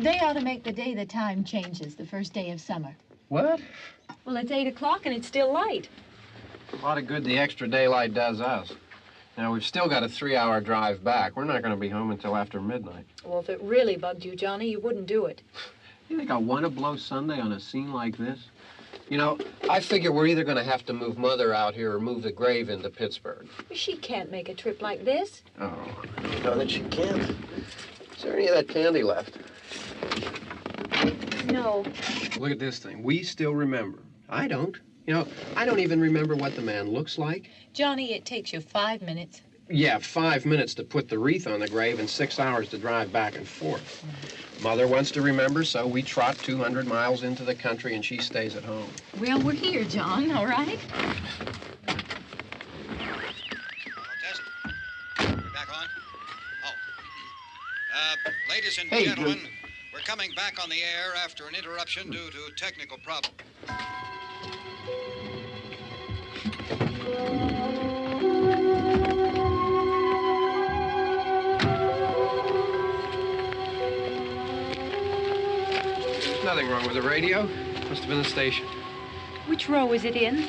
They ought to make the day the time changes, the first day of summer. What? Well, it's 8 o'clock and it's still light. A lot of good the extra daylight does us. Now, we've still got a 3-hour drive back. We're not going to be home until after midnight. Well, if it really bugged you, Johnny, you wouldn't do it. You think I want to blow Sunday on a scene like this? You know, I figure we're either going to have to move Mother out here or move the grave into Pittsburgh. She can't make a trip like this. Oh, no, that she can't. Is there any of that candy left? No. Look at this thing. We still remember. I don't. You know, I don't even remember what the man looks like. Johnny, it takes you 5 minutes. Yeah, 5 minutes to put the wreath on the grave and 6 hours to drive back and forth. Mother wants to remember, so we trot 200 miles into the country and she stays at home. Well, we're here, John, all right? Test. We're back on? Oh. Ladies and gentlemen, we're coming back on the air after an interruption due to technical problem. There's nothing wrong with the radio. Must have been the station. Which row is it in?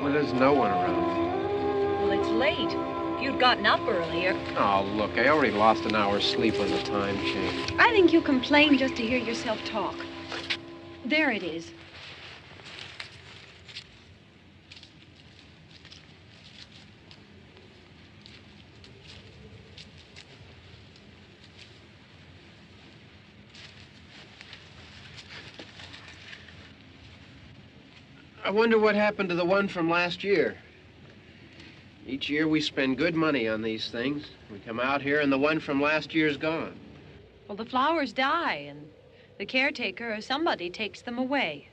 Well, there's no one around. Well, it's late. If you'd gotten up earlier. Oh, look, I already lost an hour's sleep on the time change. I think you complain just to hear yourself talk. There it is. I wonder what happened to the one from last year. Each year we spend good money on these things. We come out here and the one from last year's gone. Well, the flowers die, and the caretaker or somebody takes them away.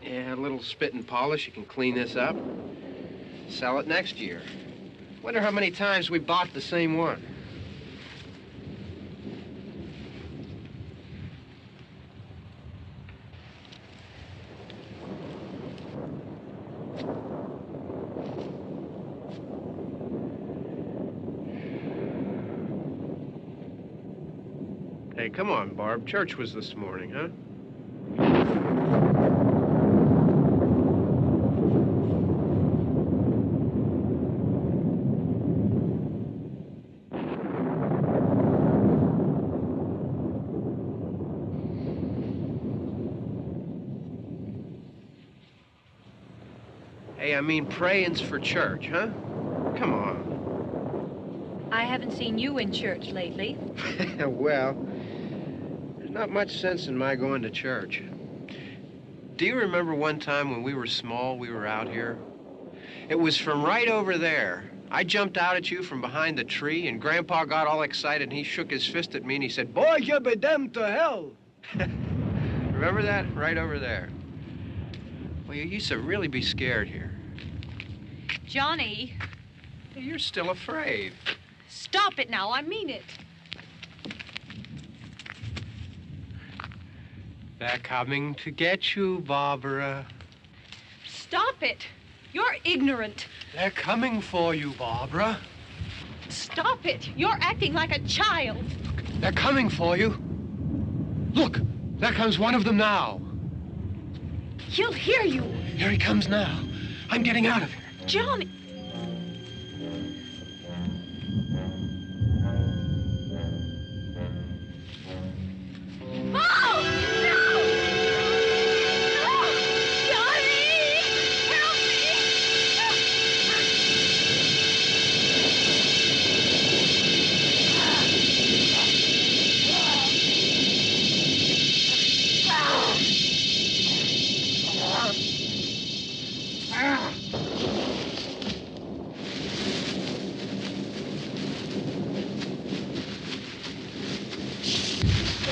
Yeah, a little spit and polish. You can clean this up. Sell it next year. Wonder how many times we bought the same one. Hey, come on, Barb. Church was this morning, huh? Hey, I mean praying's for church, huh? Come on. I haven't seen you in church lately. Well, there's not much sense in my going to church. Do you remember one time when we were small, we were out here? It was from right over there. I jumped out at you from behind the tree, and Grandpa got all excited, and he shook his fist at me, and he said, "Boy, you be damned to hell." Remember that? Right over there. Well, you used to really be scared here. Johnny. You're still afraid. Stop it now. I mean it. They're coming to get you, Barbara. Stop it. You're ignorant. They're coming for you, Barbara. Stop it. You're acting like a child. Look, they're coming for you. Look, there comes one of them now. He'll hear you. Here he comes now. I'm getting out of here. Johnny. Oh! No! No! Johnny! Help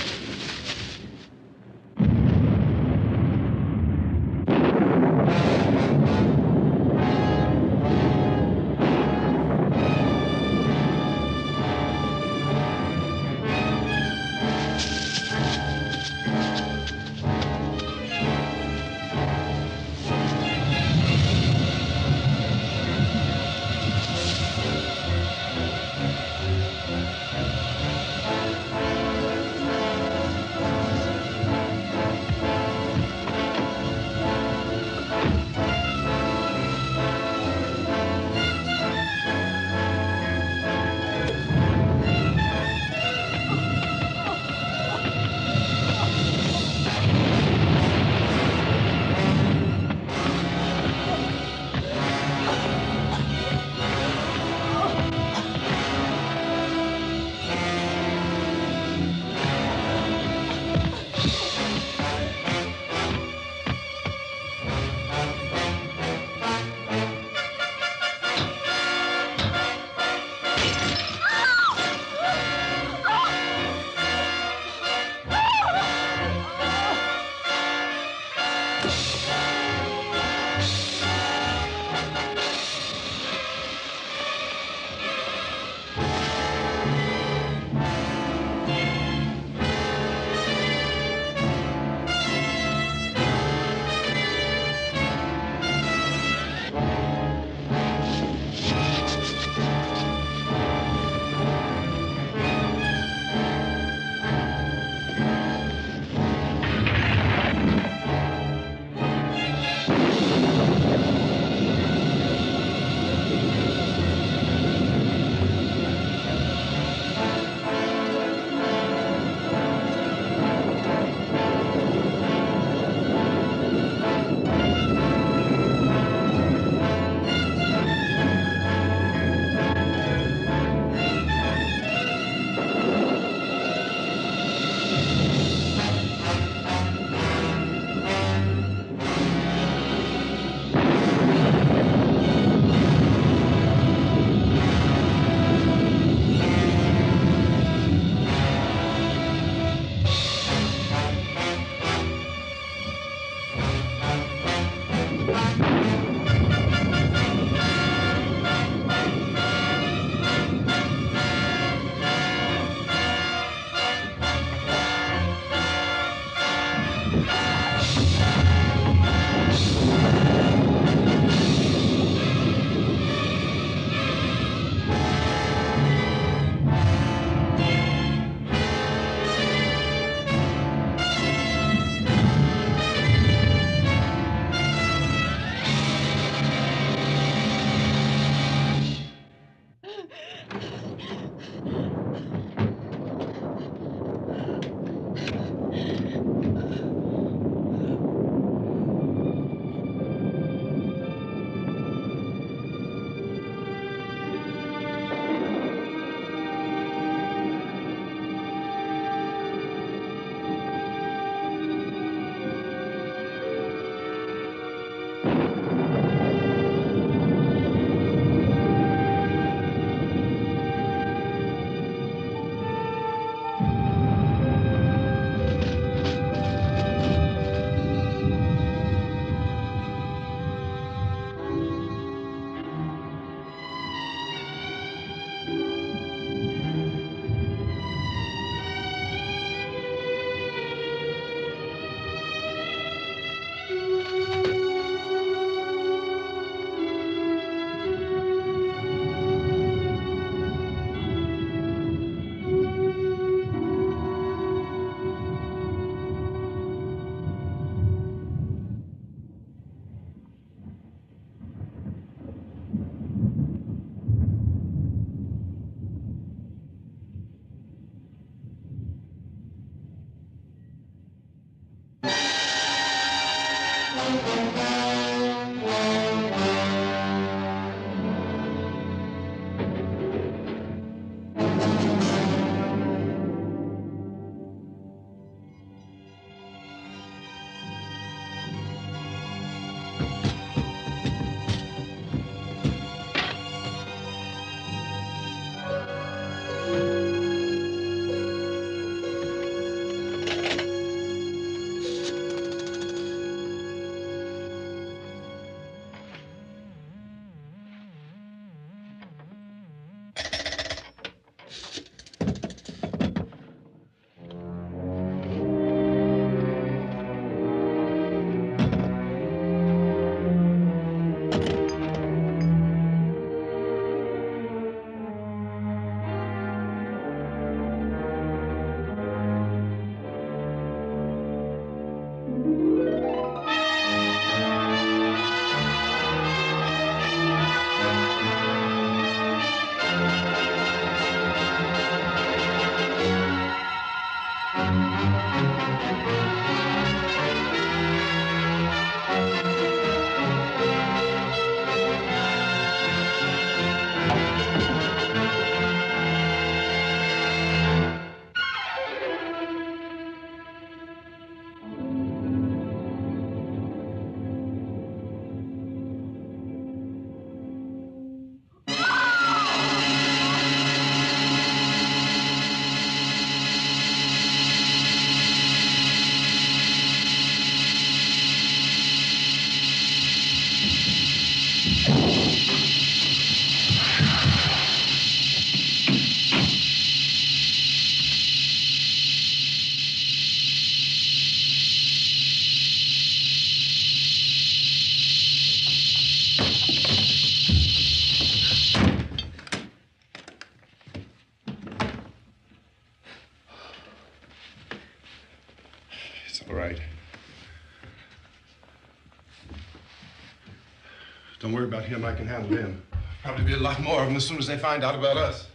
Don't worry about him. I can handle him. Probably be a lot more of them as soon as they find out about us.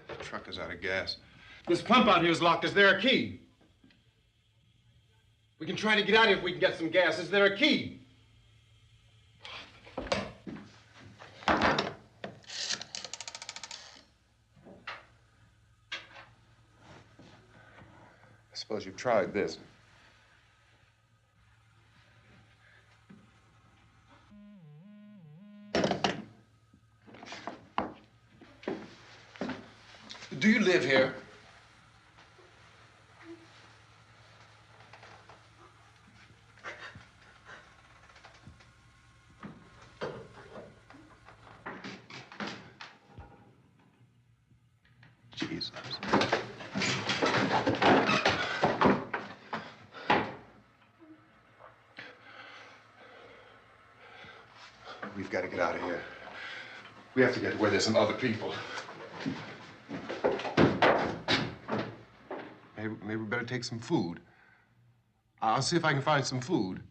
The truck is out of gas. This pump out here is locked. Is there a key? We can try to get out of here if we can get some gas. Is there a key? I suppose you've tried this. Do you live here? Jesus. We've got to get out of here. We have to get where there's some other people. Maybe we better take some food. I'll see if I can find some food.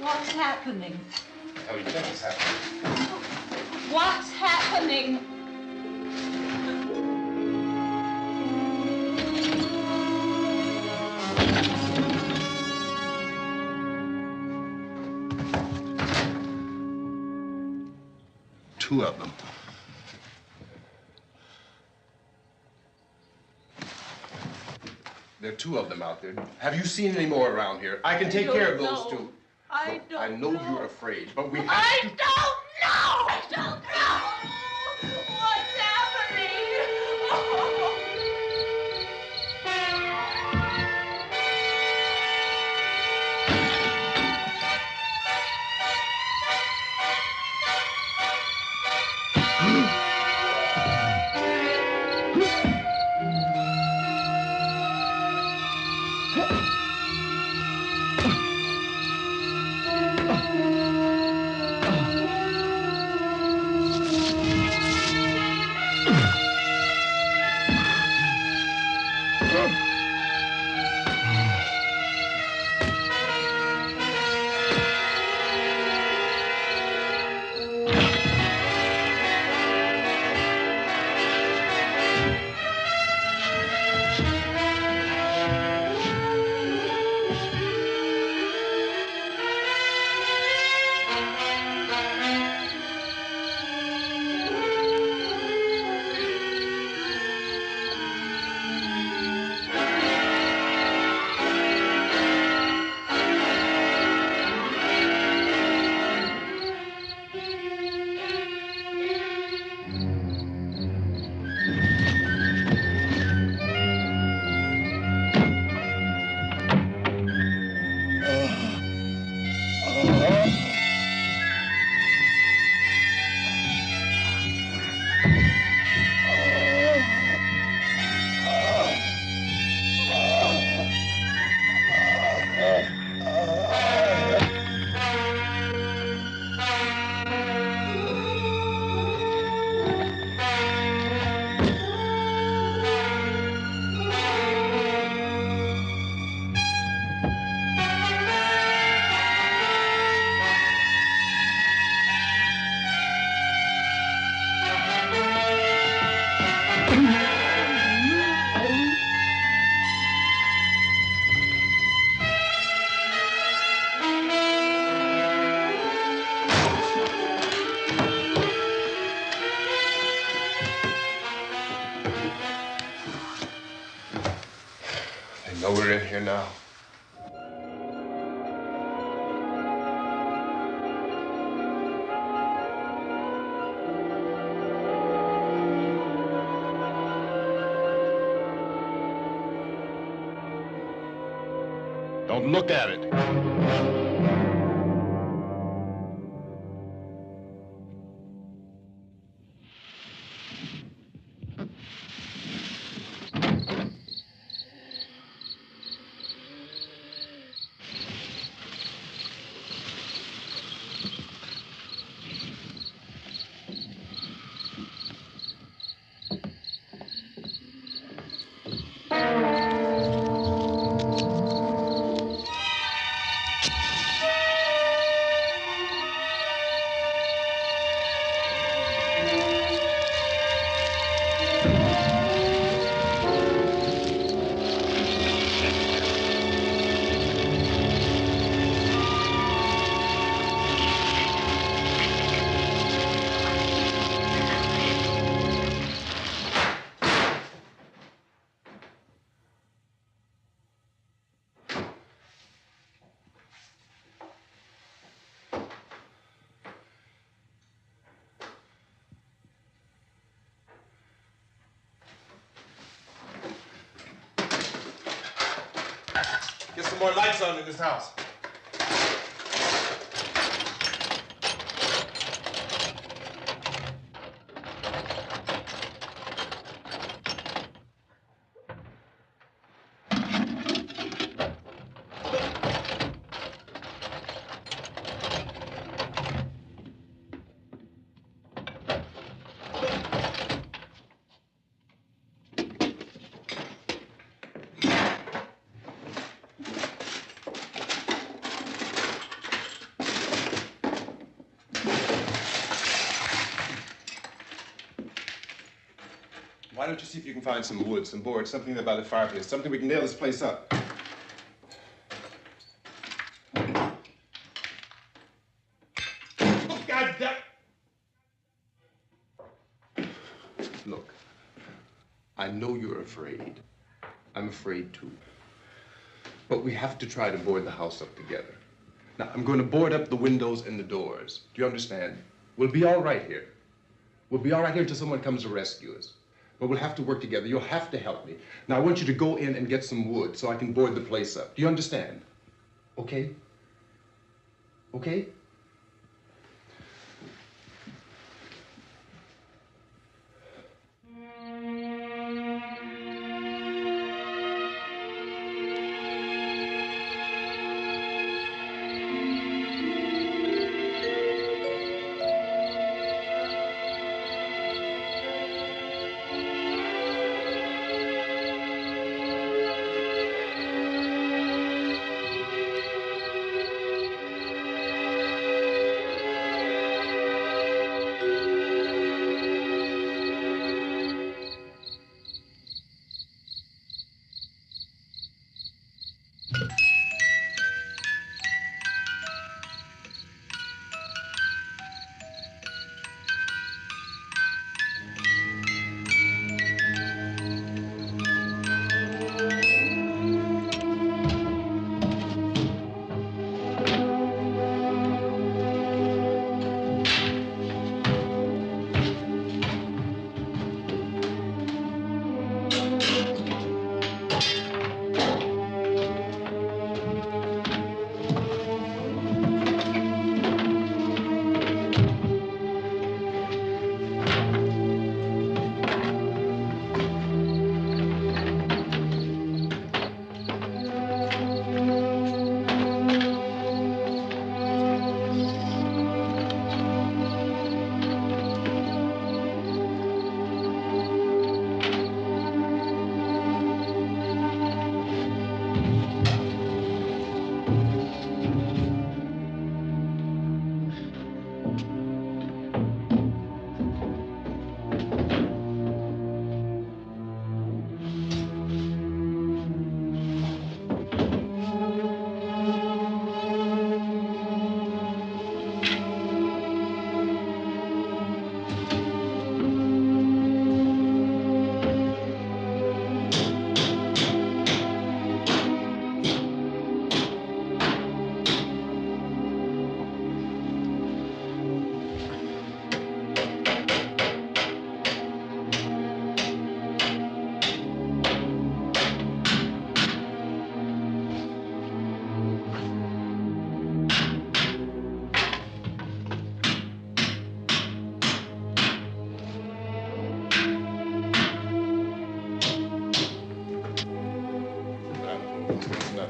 What's happening? How do you think it's happening? What's happening? Two of them. There are two of them out there. Have you seen any more around here? I can take care of those two. I Look, I know you're afraid, but we have I to... don't know! I don't know! What's happening? They know we're in here now. Don't look at it. Get some more lights on in this house. Why don't you see if you can find some wood, some boards, something about the fireplace, something we can nail this place up. God damn! Look, I know you're afraid. I'm afraid too. But we have to try to board the house up together. Now, I'm going to board up the windows and the doors. Do you understand? We'll be all right here. We'll be all right here until someone comes to rescue us. But we'll have to work together. You'll have to help me. Now, I want you to go in and get some wood so I can board the place up. Do you understand? Okay? Okay?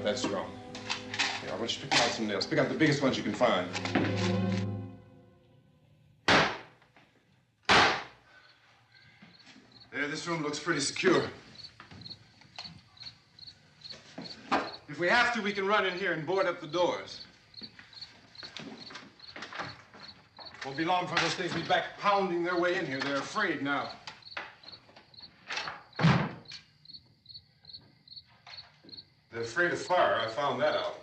up that strong. Here, I want you to pick out some nails. Pick out the biggest ones you can find. There, this room looks pretty secure. If we have to, we can run in here and board up the doors. Won't be long before those things be back pounding their way in here. They're afraid now. They're afraid of fire. I found that out.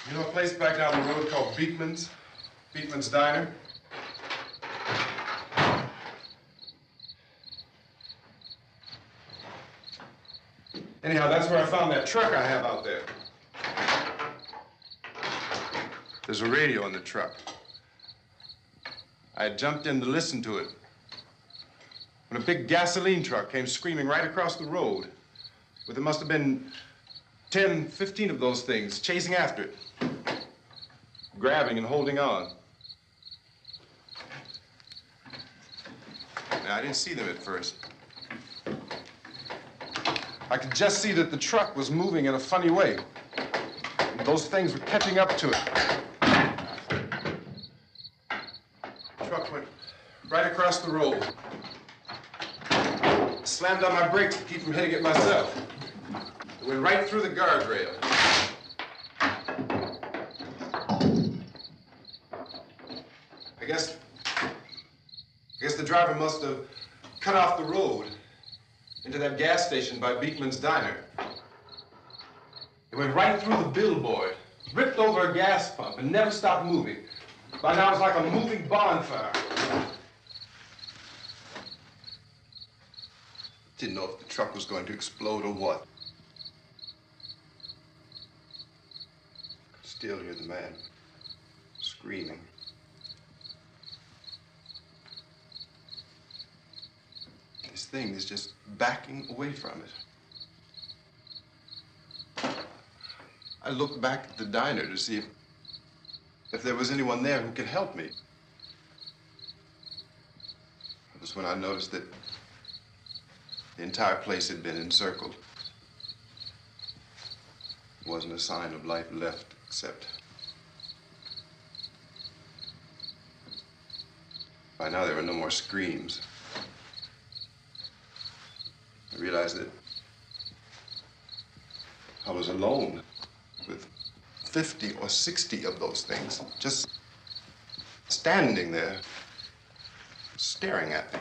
You know a place back down the road called Beekman's? Beekman's Diner? Anyhow, that's where I found that truck I have out there. There's a radio in the truck. I had jumped in to listen to it when a big gasoline truck came screaming right across the road with, there must have been 10, 15 of those things chasing after it, grabbing and holding on. Now, I didn't see them at first. I could just see that the truck was moving in a funny way. And those things were catching up to it. The truck went right across the road. Slammed on my brakes to keep from hitting it myself. It went right through the guardrail. I guess the driver must have cut off the road into that gas station by Beekman's Diner. It went right through the billboard, ripped over a gas pump, and never stopped moving. By now, it was like a moving bonfire. Didn't know if the truck was going to explode or what. Could still hear the man screaming. This thing is just backing away from it. I looked back at the diner to see if there was anyone there who could help me. It was when I noticed that the entire place had been encircled. There wasn't a sign of life left except by now there were no more screams. I realized that I was alone with 50 or 60 of those things, just standing there, staring at me.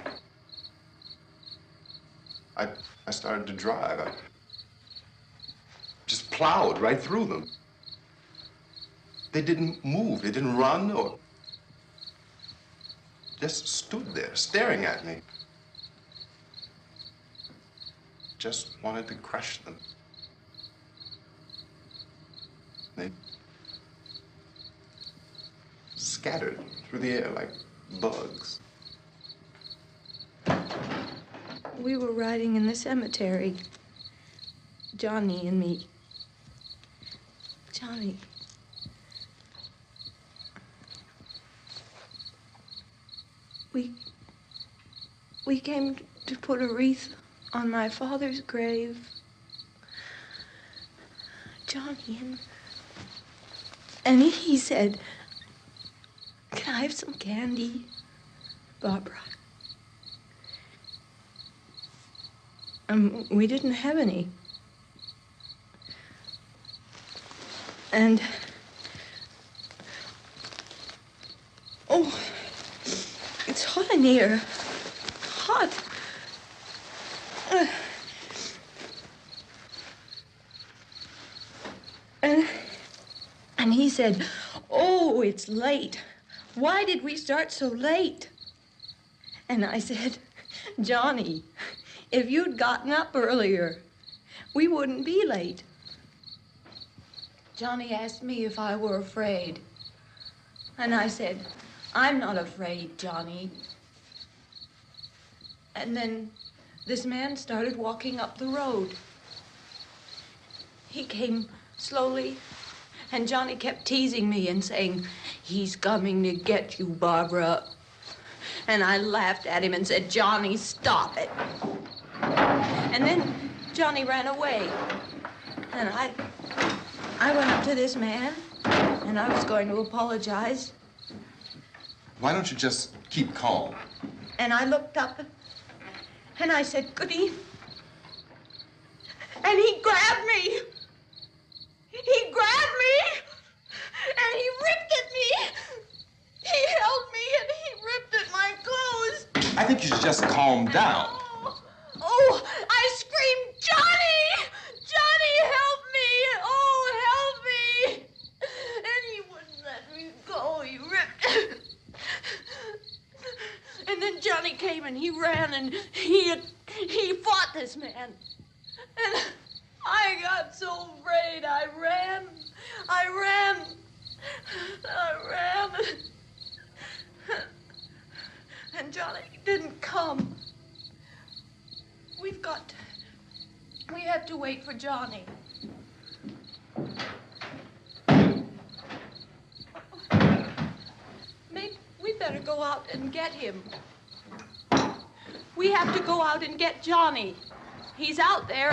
I started to drive. I just plowed right through them. They didn't move, they didn't run or just stood there, staring at me. Just wanted to crush them. They scattered through the air like bugs. We were riding in the cemetery, Johnny and me. Johnny. We came to put a wreath on my father's grave. Johnny, and he said, "Can I have some candy, Barbara?" We didn't have any. And, oh, it's hot in here. Hot. And he said, "Oh, it's late. Why did we start so late?" And I said, "Johnny, if you'd gotten up earlier, we wouldn't be late." Johnny asked me if I were afraid. And I said, "I'm not afraid, Johnny." And then this man started walking up the road. He came slowly And Johnny kept teasing me and saying, "He's coming to get you, Barbara." And I laughed at him and said, "Johnny, stop it." And then Johnny ran away. And I went up to this man, and I was going to apologize. Why don't you just keep calm? And I looked up, and I said, "Good evening." And he grabbed me. He grabbed me, and he ripped at me. He held me, and he ripped at my clothes. I think you should just calm down. Oh, I screamed, "Johnny! Johnny, help me! Oh, help me!" And he wouldn't let me go. He ripped. And then Johnny came and he ran and he fought this man. And I got so afraid. I ran. And Johnny didn't come. We have to wait for Johnny. Maybe we better go out and get him. We have to go out and get Johnny. He's out there.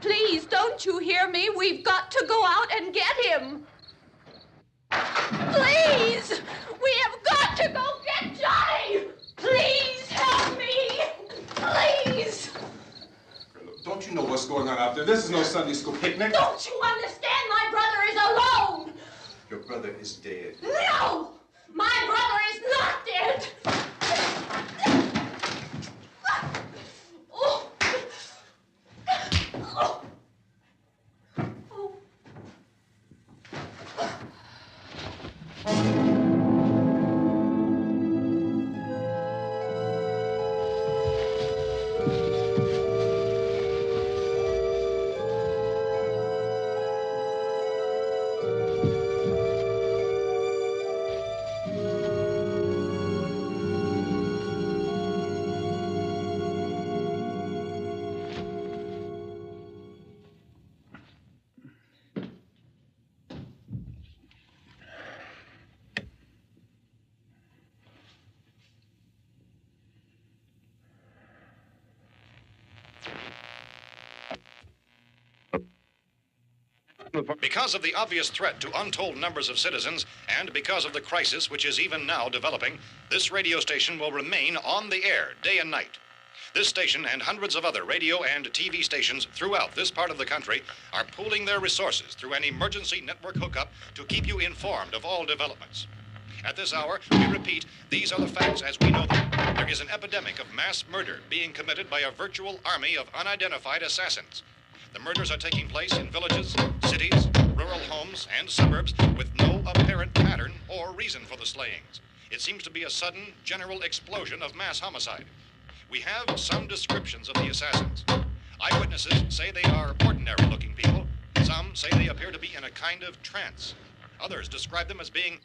Please, don't you hear me? We've got to go out and get him. Please! We have got to go get Johnny! Please help me! Please! Don't you know what's going on out there? This is no Sunday school picnic. Don't you understand? My brother is alone! Your brother is dead. No! My brother is not dead! Oh. Oh. Oh. Because of the obvious threat to untold numbers of citizens, and because of the crisis which is even now developing, this radio station will remain on the air day and night. This station and hundreds of other radio and TV stations throughout this part of the country are pooling their resources through an emergency network hookup to keep you informed of all developments. At this hour, we repeat, these are the facts as we know them. There is an epidemic of mass murder being committed by a virtual army of unidentified assassins. The murders are taking place in villages, cities, rural homes, and suburbs with no apparent pattern or reason for the slayings. It seems to be a sudden, general explosion of mass homicide. We have some descriptions of the assassins. Eyewitnesses say they are ordinary-looking people. Some say they appear to be in a kind of trance. Others describe them as being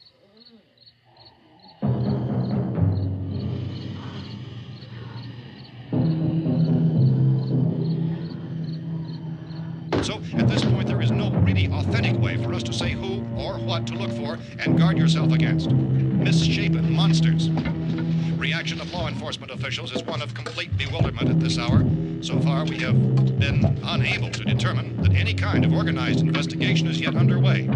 So, at this point, there is no really authentic way for us to say who or what to look for and guard yourself against. Misshapen monsters. Reaction of law enforcement officials is one of complete bewilderment at this hour. So far, we have been unable to determine that any kind of organized investigation is yet underway.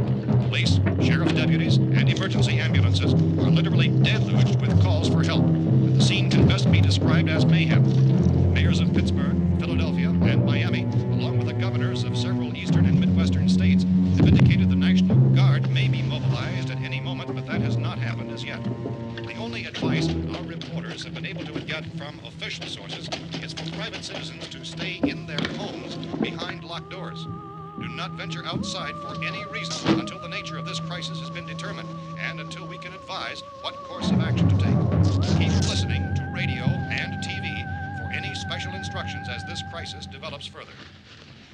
Police, sheriff's deputies, and emergency ambulances are literally deluged with calls for help. And the scene can best be described as mayhem. Mayors of Pittsburgh, Philadelphia, and Miami, along with the governors of several eastern and midwestern states, have indicated the National Guard may be mobilized at any moment, but that has not happened as yet. The only advice our reporters have been able to get from official sources is for private citizens to stay in their homes behind locked doors. Do not venture outside for any reason until the nature of this crisis has been determined and until we can advise what course of action to take. Keep listening to radio and TV for any special instructions as this crisis develops further.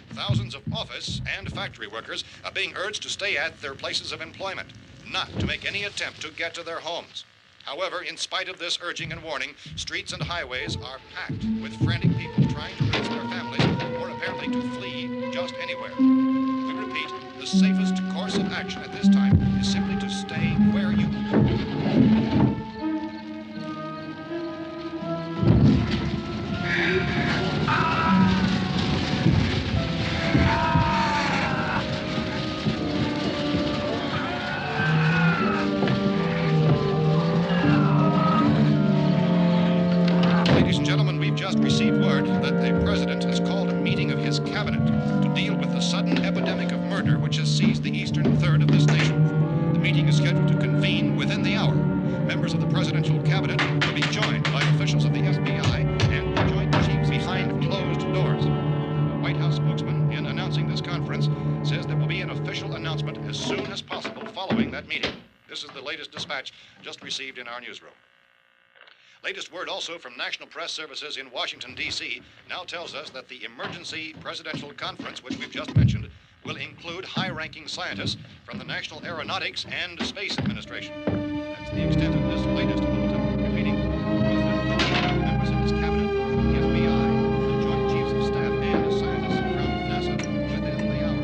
Thousands of office and factory workers are being urged to stay at their places of employment, not to make any attempt to get to their homes. However, in spite of this urging and warning, streets and highways are packed with frantic people trying to reach their families or apparently to flee just anywhere. We repeat, the the safest course of action at this time is simply to stay where you are. Ladies and gentlemen, we've just received word that the President has called a meeting of his cabinet to deal with the sudden epidemic of murder which has seized the eastern third of this nation. The meeting is scheduled to convene within the hour. Members of the presidential cabinet will be joined by officials of the FBI and the Joint Chiefs behind closed doors. The White House spokesman, in announcing this conference, says there will be an official announcement as soon as possible following that meeting. This is the latest dispatch just received in our newsroom. Latest word also from National Press Services in Washington, D.C. now tells us that the emergency presidential conference, which we've just mentioned, will include high-ranking scientists from the National Aeronautics and Space Administration. That's the extent of this latest bulletin. Meeting members of his cabinet, the FBI, the Joint Chiefs of Staff, and scientists from NASA within the hour.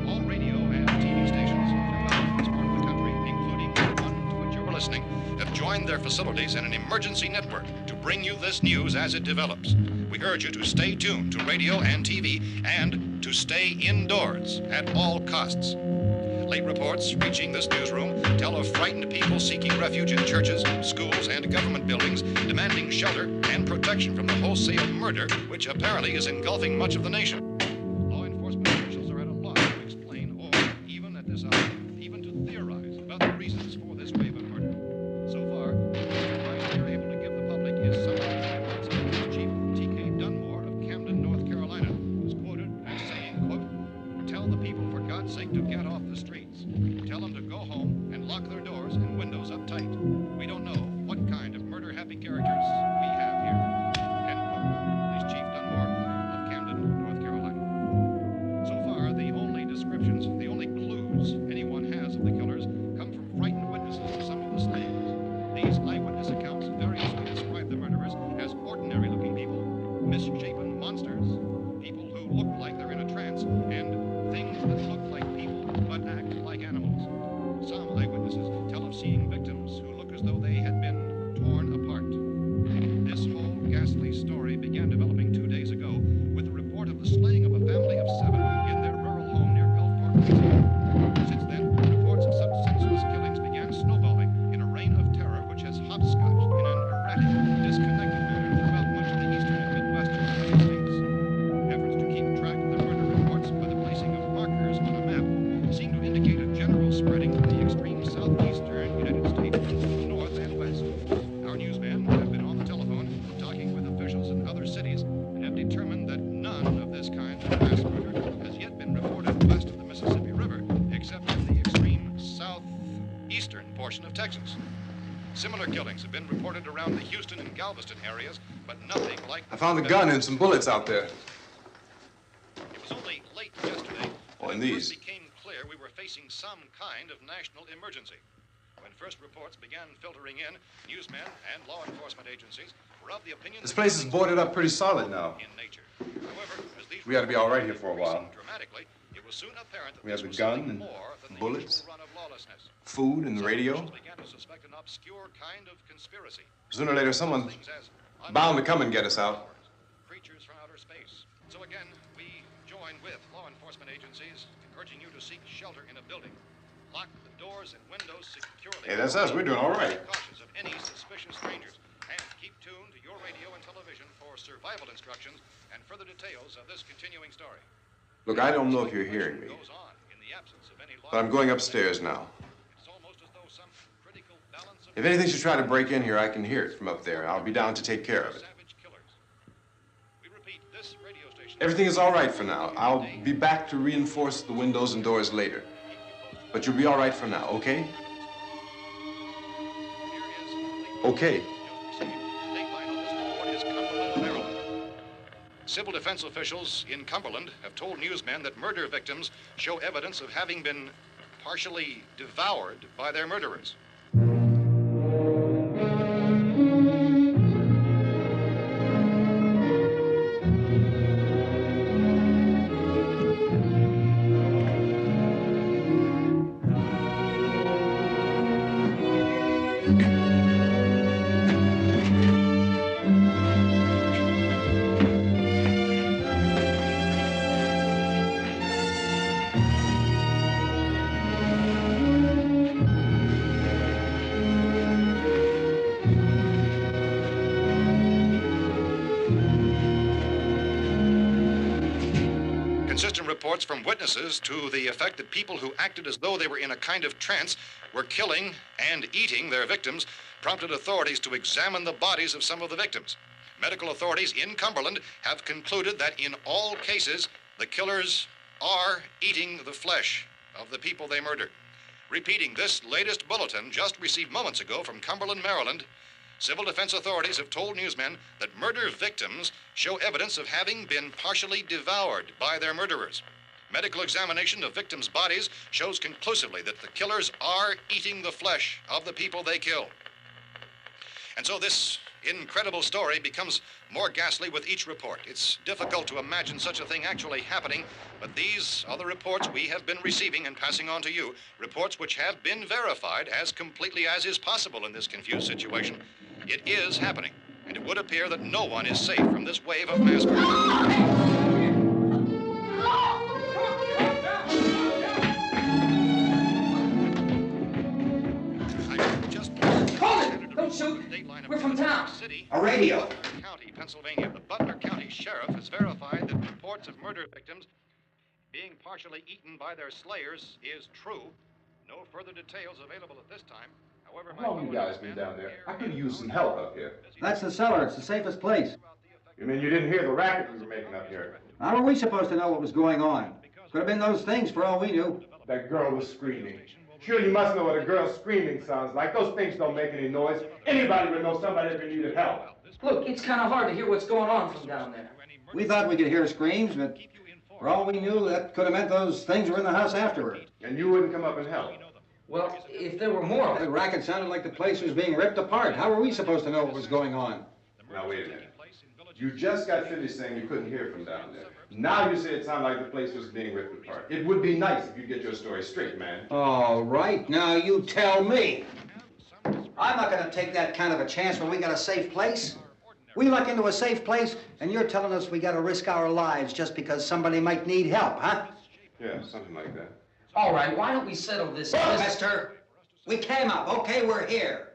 All radio and TV stations throughout this part of the country, including the one to which you're listening, have joined their facilities in an emergency network to bring you this news as it develops. We urge you to stay tuned to radio and TV and to stay indoors at all costs. Late reports reaching this newsroom tell of frightened people seeking refuge in churches, schools, and government buildings, demanding shelter and protection from the wholesale murder which apparently is engulfing much of the nation. Law enforcement officials are at a loss to explain or, even at this hour, even to theorize about the reasons for this wave of murder. So far, the advice we are able to give the public is summary reports of Police Chief T.K. Dunmore of Camden, North Carolina, who's quoted as saying, quote, "Tell the people for God's sake to get off the streets. Tell them to go home and lock their doors and windows up tight. We don't know what kind of murder-happy characters we have here." End quote. Police Chief Dunmore of Camden, North Carolina. So far, the only descriptions, the only clues anyone has of the killers come from frightened witnesses of some of the slayings. These eyewitness accounts variously describe the murderers as ordinary-looking people, misshapen monsters, people who look like they're in a trance, and things that look like people but act like animals. Some eyewitnesses tell of seeing victims who look as though they had been torn apart. This whole ghastly story began developing 2 days ago with the report of the slaying of a family of 7 in their rural home near Gulfport, Louisiana. Since then, reports of such senseless killings began snowballing in a reign of terror which has hopscotched in an erratic, disconnected manner throughout much of the eastern and midwestern United States. Efforts to keep track of the murder reports by the placing of markers on a map seem to indicate a general spreading of the extreme southeastern United States to the north and west. Our newsmen have been on the telephone talking with officials in other cities and have determined that none of this kind of mass murder has yet been reported west of the Mississippi River, except in the extreme southeastern portion of Texas. Similar killings have been reported around the Houston and Galveston areas, but nothing like... I found a gun and some bullets out there. It was only late yesterday Oh, that and it these. first became clear we were facing some kind of national emergency. When first reports began filtering in, newsmen and law enforcement agencies were of the opinion This that place is things boarded were up pretty solid now. in nature. However, as these We ought to be all right here for a while. reports dramatically, it was soon apparent that We this have the was gun something and more than the bullets, usual run of lawlessness. food and the Some radio. officials began to suspect an obscure kind of conspiracy. Sooner or later, someone's Things as bound to come and get us out. creatures from outer space. So again, we join with law enforcement agencies urging you to seek shelter in a building. Lock the doors and windows securely. Hey, that's us. We're doing all right. Be cautious of any suspicious strangers and keep tuned to your radio and television for survival instructions and further details of this continuing story. Look, I don't know if you're hearing me, Goes on in the absence of any but I'm going upstairs now. It's almost as though some critical balance of If anything should try to break in here, I can hear it from up there. I'll be down to take care of it. savage killers. We repeat, this radio station. Everything is all right for now. I'll be back to reinforce the windows and doors later. But you'll be all right for now, okay? Okay. Civil defense officials in Cumberland have told newsmen that murder victims show evidence of having been partially devoured by their murderers. Consistent reports from witnesses to the effect that people who acted as though they were in a kind of trance were killing and eating their victims prompted authorities to examine the bodies of some of the victims. Medical authorities in Cumberland have concluded that in all cases, the killers are eating the flesh of the people they murdered. Repeating this latest bulletin just received moments ago from Cumberland, Maryland, civil defense authorities have told newsmen that murder victims show evidence of having been partially devoured by their murderers. Medical examination of victims' bodies shows conclusively that the killers are eating the flesh of the people they kill. And so this incredible story becomes more ghastly with each report. It's difficult to imagine such a thing actually happening, but these are the reports we have been receiving and passing on to you, reports which have been verified as completely as is possible in this confused situation. It is happening, and it would appear that no one is safe from this wave of mass murder. Don't shoot. We're from town. A radio. County, Pennsylvania. The Butler County Sheriff has verified that reports of murder victims being partially eaten by their slayers is true. No further details available at this time. However, How long you guys been down there? I could use some help up here. That's the cellar. It's the safest place. You mean you didn't hear the racket we were making up here? How were we supposed to know what was going on? Could have been those things for all we knew. That girl was screaming. Sure, you must know what a girl screaming sounds like. Those things don't make any noise. Anybody would know somebody ever needed help. Look, it's kind of hard to hear what's going on from down there. We thought we could hear screams, but for all we knew, that could have meant those things were in the house afterward. And you wouldn't come up and help? Well, if there were more... The racket sounded like the place was being ripped apart. How were we supposed to know what was going on? Now, wait a minute. You just got finished saying you couldn't hear from down there. Now you say it sounded like the place was being ripped apart. It would be nice if you get your story straight, man. All right, now you tell me. I'm not going to take that kind of a chance when we got a safe place. We luck into a safe place, and you're telling us we got to risk our lives just because somebody might need help, huh? Yeah, something like that. All right, why don't we settle this? Look, mister, we came up. Okay, we're here.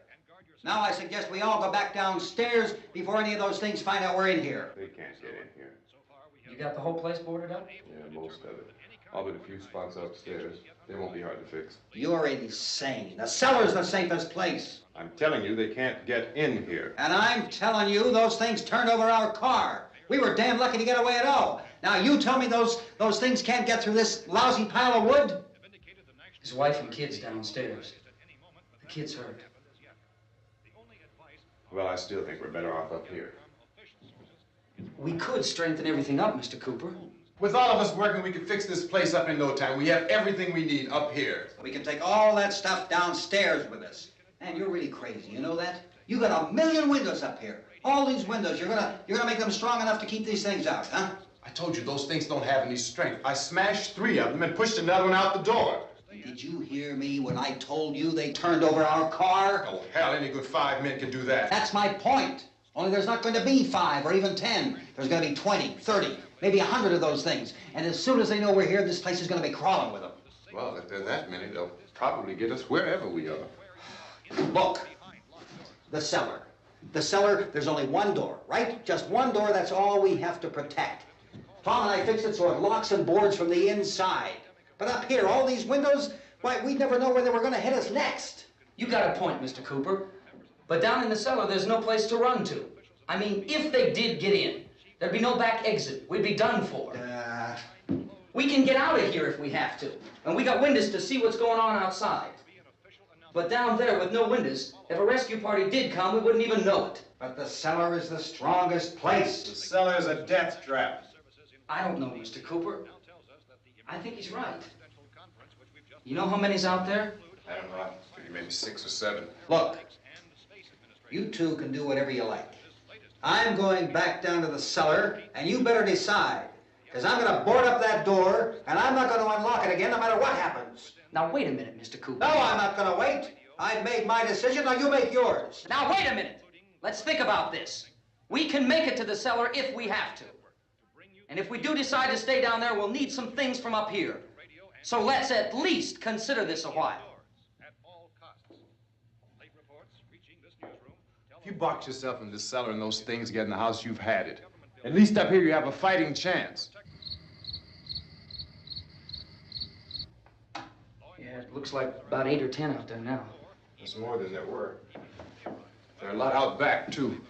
Now I suggest we all go back downstairs before any of those things find out we're in here. They can't get in here. You got the whole place boarded up? Yeah, most of it. All but a few spots upstairs. They won't be hard to fix. You're insane. The cellar's the safest place. I'm telling you, they can't get in here. And I'm telling you, those things turned over our car. We were damn lucky to get away at all. Now you tell me those things can't get through this lousy pile of wood? His wife and kids downstairs. The kid's hurt. Well, I still think we're better off up here. We could strengthen everything up, Mr. Cooper. With all of us working, we could fix this place up in no time. We have everything we need up here. We can take all that stuff downstairs with us. Man, you're really crazy, you know that? You got 1,000,000 windows up here. All these windows, you're gonna make them strong enough to keep these things out, huh? I told you, those things don't have any strength. I smashed 3 of them and pushed another one out the door. Did you hear me when I told you they turned over our car? Oh, hell, any good 5 men can do that. That's my point. Only there's not going to be 5 or even 10. There's going to be 20, 30, maybe 100 of those things. And as soon as they know we're here, this place is going to be crawling with them. Well, if there are that many, they'll probably get us wherever we are. Look, the cellar. The cellar, there's only one door, right? Just one door, that's all we have to protect. Tom and I fixed it so it locks and boards from the inside. But up here, all these windows, why, we'd never know where they were going to hit us next. You got a point, Mr. Cooper. But down in the cellar, there's no place to run to. I mean, if they did get in, there'd be no back exit. We'd be done for. We can get out of here if we have to. And we got windows to see what's going on outside. But down there with no windows, if a rescue party did come, we wouldn't even know it. But the cellar is the strongest place. The cellar is a death trap. I don't know, Mr. Cooper. I think he's right. You know how many's out there? I don't know. Maybe 6 or 7. Look, you two can do whatever you like. I'm going back down to the cellar, and you better decide. Because I'm going to board up that door, and I'm not going to unlock it again no matter what happens. Now, wait a minute, Mr. Cooper. No, I'm not going to wait. I've made my decision, now you make yours. Now, wait a minute. Let's think about this. We can make it to the cellar if we have to. And if we do decide to stay down there, we'll need some things from up here. So let's at least consider this a while. If you box yourself in this cellar and those things get in the house, you've had it. At least up here you have a fighting chance. Yeah, it looks like about 8 or 10 out there now. There's more than there were. There are a lot out back, too.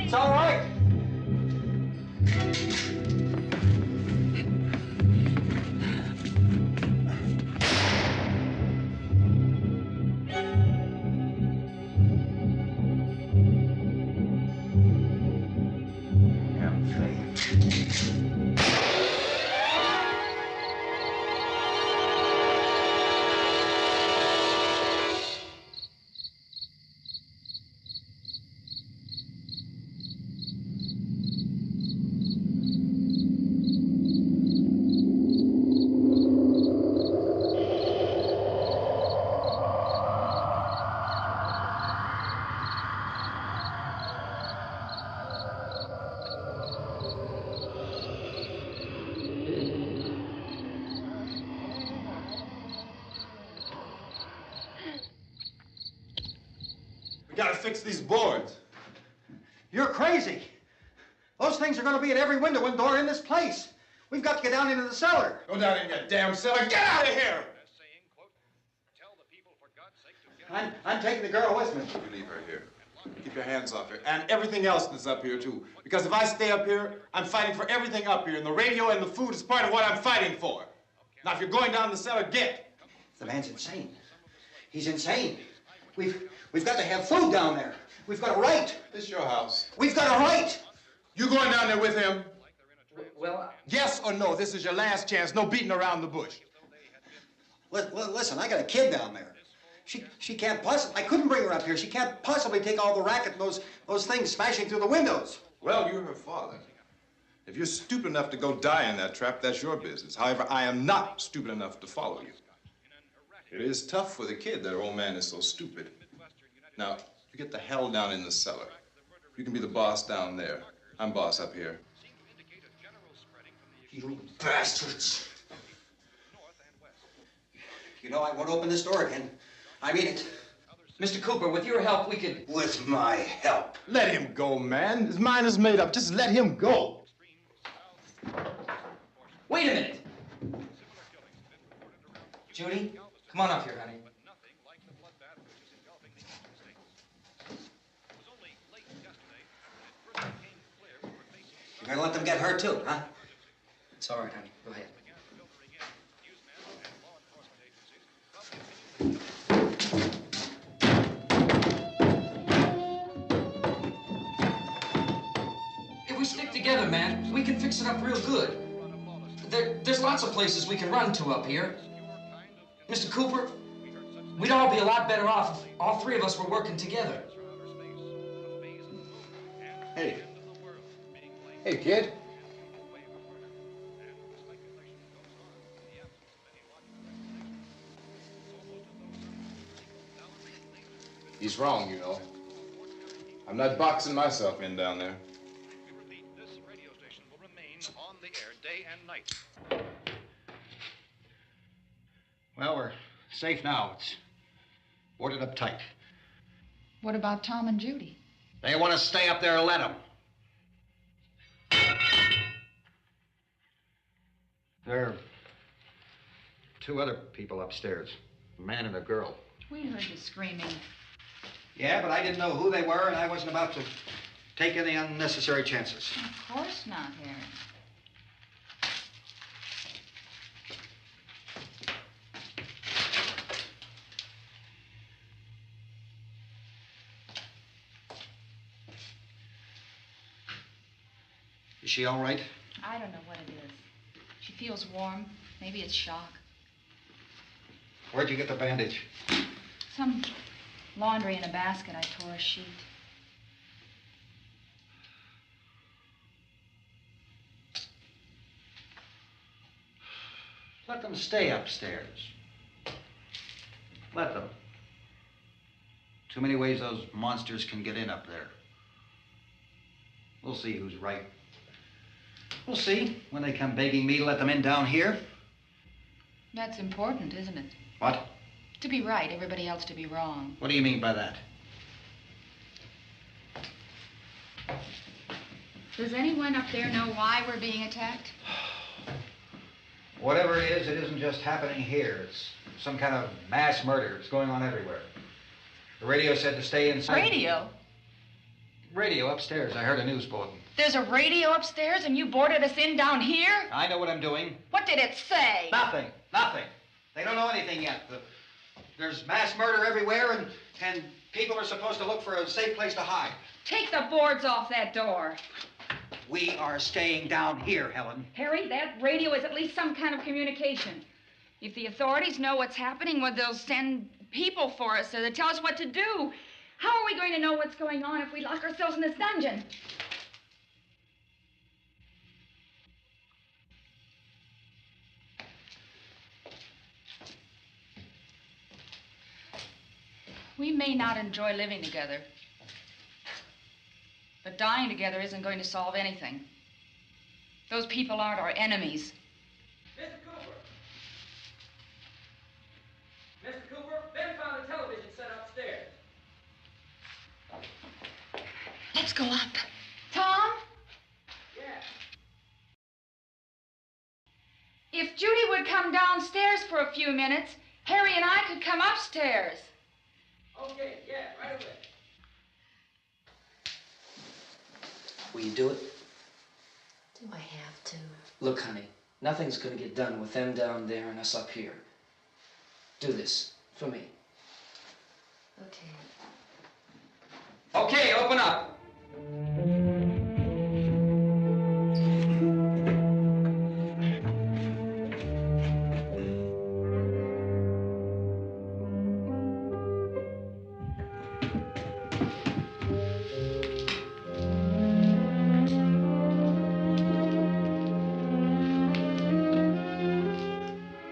It's all right. We gotta fix these boards. You're crazy. Those things are going to be at every window and door in this place. We've got to get down into the cellar. Go down in that damn cellar. Get out of here! I'm taking the girl with me. You leave her here. Keep your hands off her. And everything else that's up here, too. Because if I stay up here, I'm fighting for everything up here. And the radio and the food is part of what I'm fighting for. Now, if you're going down the cellar, get. The man's insane. He's insane. We've got to have food down there. We've got a right. This is your house. We've got a right. You going down there with him? Well, Yes or no? This is your last chance. No beating around the bush. Listen, I got a kid down there. She can't possibly, I couldn't bring her up here. She can't possibly take all the racket and those things smashing through the windows. Well, you're her father. If you're stupid enough to go die in that trap, that's your business. However, I am not stupid enough to follow you. It is tough for the kid that her old man is so stupid. Now, you get the hell down in the cellar. You can be the boss down there. I'm boss up here. You bastards. You know, I won't open this door again. I mean it. Mr. Cooper, with your help, we could... With my help. Let him go, man. His mind is made up. Just let him go. Wait a minute. Judy, come on up here, honey. You're gonna let them get hurt too, huh? It's all right, honey. Go ahead. If we stick together, man, we can fix it up real good. There's lots of places we can run to up here. Mr. Cooper, we'd all be a lot better off if all three of us were working together. Hey. Hey, kid. He's wrong, you know. I'm not boxing myself in down there. This radio station will remain on the air day and night. Well, we're safe now. It's boarded up tight. What about Tom and Judy? They want to stay up there, let them. There are two other people upstairs, a man and a girl. We heard the screaming. Yeah, but I didn't know who they were, and I wasn't about to take any unnecessary chances. Of course not, Harry. Is she all right? I don't know what it is. She feels warm. Maybe it's shock. Where'd you get the bandage? Some laundry in a basket. I tore a sheet. Let them stay upstairs. Let them. Too many ways those monsters can get in up there. We'll see who's right. We'll see when they come begging me to let them in down here. That's important, isn't it? What? To be right, everybody else to be wrong. What do you mean by that? Does anyone up there know why we're being attacked? Whatever it isn't just happening here. It's some kind of mass murder. It's going on everywhere. The radio said to stay inside. Radio? Radio upstairs. I heard a news bulletin. There's a radio upstairs and you boarded us in down here? I know what I'm doing. What did it say? Nothing. Nothing. They don't know anything yet. There's mass murder everywhere, and people are supposed to look for a safe place to hide. Take the boards off that door. We are staying down here, Helen. Harry, that radio is at least some kind of communication. If the authorities know what's happening, well, they'll send people for us so they'll tell us what to do. How are we going to know what's going on if we lock ourselves in this dungeon? We may not enjoy living together, but dying together isn't going to solve anything. Those people aren't our enemies. Mr. Cooper! Mr. Cooper, Ben found a television set upstairs. Let's go up. Tom? Yeah. If Judy would come downstairs for a few minutes, Harry and I could come upstairs. Okay, yeah, right away. Will you do it? Do I have to? Look, honey, nothing's gonna get done with them down there and us up here. Do this for me. Okay. Okay, open up.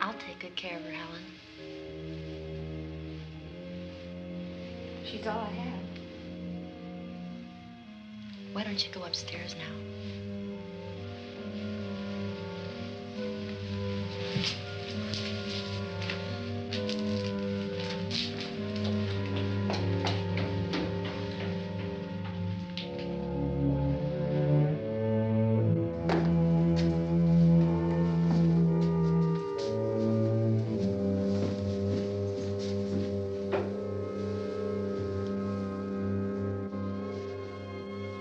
I'll take good care of her, Helen. She's all I have. Why don't you go upstairs now?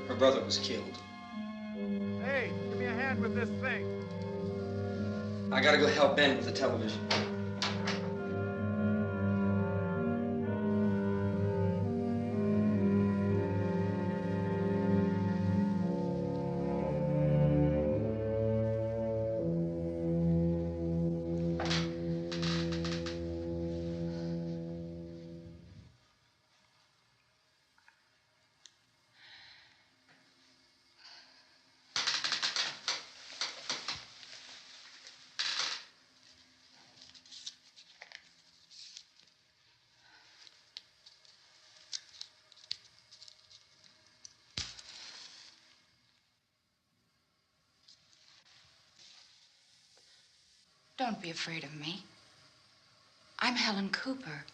Her brother was killed. Hey, give me a hand with this thing. I gotta go help Ben with the television. Don't be afraid of me. I'm Helen Cooper,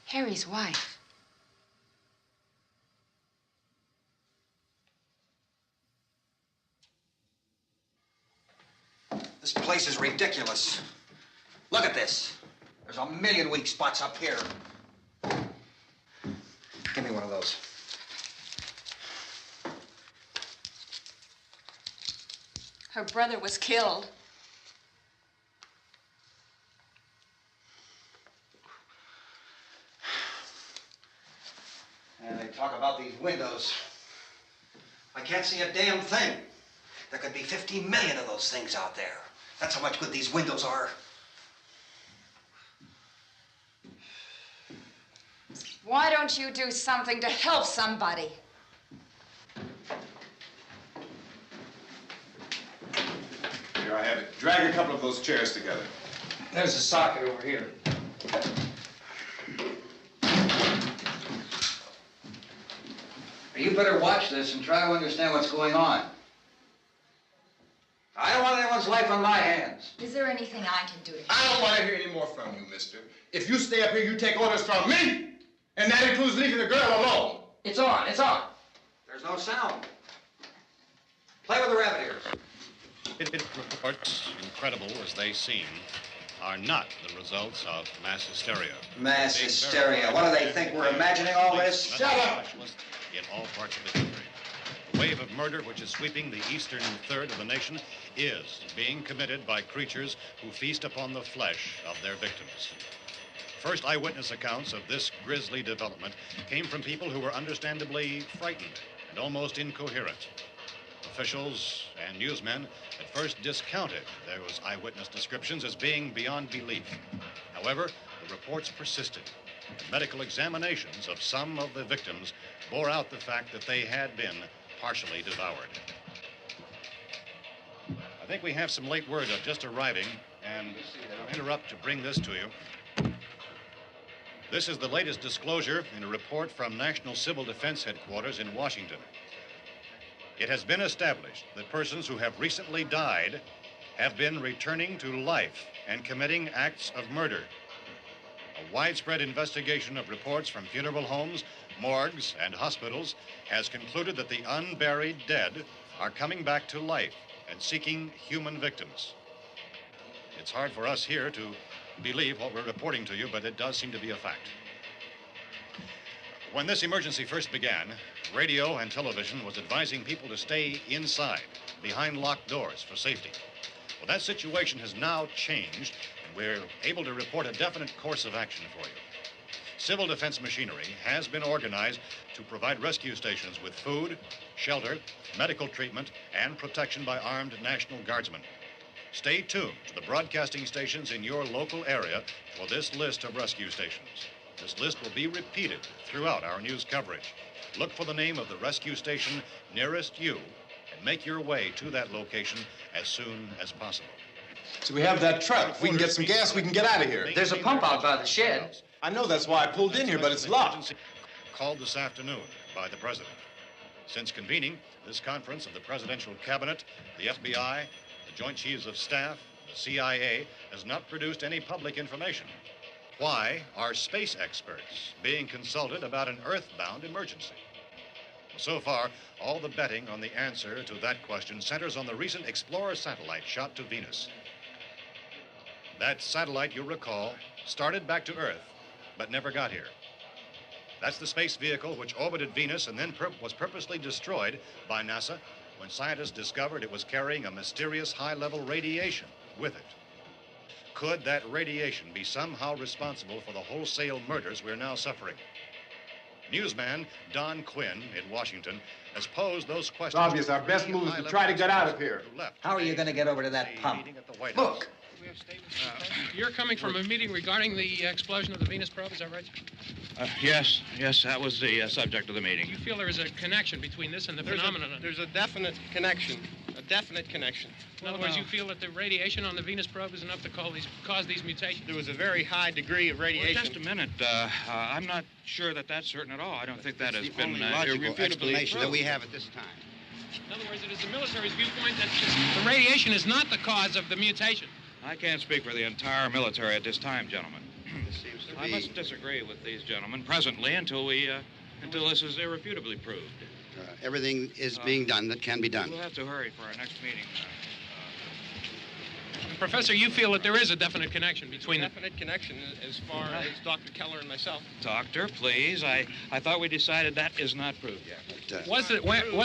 Harry's wife. This place is ridiculous. Look at this. There's a million weak spots up here. Give me one of those. Her brother was killed. And they talk about these windows. I can't see a damn thing. There could be 15 million of those things out there. That's how much good these windows are. Why don't you do something to help somebody? Here, I have it. Drag a couple of those chairs together. There's a socket over here. You better watch this and try to understand what's going on. I don't want anyone's life on my hands. Is there anything I can do to help? I don't want to hear any more from you, mister. If you stay up here, you take orders from me. And that includes leaving the girl alone. It's on, it's on. There's no sound. Play with the rabbit ears. Reports, incredible as they seem, are not the results of mass hysteria. Mass hysteria. What do they think? We're imagining all this? Shut up! In all parts of the country. The wave of murder which is sweeping the eastern third of the nation is being committed by creatures who feast upon the flesh of their victims. First eyewitness accounts of this grisly development came from people who were understandably frightened and almost incoherent. Officials and newsmen at first discounted those eyewitness descriptions as being beyond belief. However, the reports persisted. And medical examinations of some of the victims bore out the fact that they had been partially devoured. I think we have some late word of just arriving, and I'll interrupt to bring this to you. This is the latest disclosure in a report from National Civil Defense Headquarters in Washington. It has been established that persons who have recently died have been returning to life and committing acts of murder. A widespread investigation of reports from funeral homes, morgues, and hospitals has concluded that the unburied dead are coming back to life and seeking human victims. It's hard for us here to believe what we're reporting to you, but it does seem to be a fact. When this emergency first began, radio and television was advising people to stay inside, behind locked doors for safety. Well, that situation has now changed, and we're able to report a definite course of action for you. Civil defense machinery has been organized to provide rescue stations with food, shelter, medical treatment, and protection by armed National Guardsmen. Stay tuned to the broadcasting stations in your local area for this list of rescue stations. This list will be repeated throughout our news coverage. Look for the name of the rescue station nearest you and make your way to that location as soon as possible. So we have that truck. If we can get some gas, we can get out of here. There's a pump out by the shed. I know, that's why I pulled in here, but it's locked. Called this afternoon by the president. Since convening this conference of the presidential cabinet, the FBI, the Joint Chiefs of Staff, the CIA has not produced any public information. Why are space experts being consulted about an earthbound emergency? So far, all the betting on the answer to that question centers on the recent Explorer satellite shot to Venus. That satellite, you'll recall, started back to Earth, but never got here. That's the space vehicle which orbited Venus and then was purposely destroyed by NASA when scientists discovered it was carrying a mysterious high-level radiation with it. Could that radiation be somehow responsible for the wholesale murders we're now suffering? Newsman Don Quinn in Washington has posed those questions. It's obvious our best move is to try to get out of here. How are you going to get over to that pump? Look! You're coming from a meeting regarding the explosion of the Venus probe, is that right? Yes, that was the subject of the meeting. You feel there is a connection between this and the phenomenon? There's a definite connection. In other words, you feel that the radiation on the Venus probe is enough to cause these mutations? There was a very high degree of radiation. Well, just a minute. I'm not sure that that's certain at all. I don't think that has been logical explanation that we have at this time. In other words, it is the military's viewpoint that the radiation is not the cause of the mutation. I can't speak for the entire military at this time, gentlemen. This seems to I must disagree with these gentlemen presently until this is irrefutably proved. Everything is being done that can be done. We'll have to hurry for our next meeting. Professor, you feel that there is a definite connection between them? Definite connection as far as Dr. Keller and myself. Doctor, please. I thought we decided that is not proved yet. Was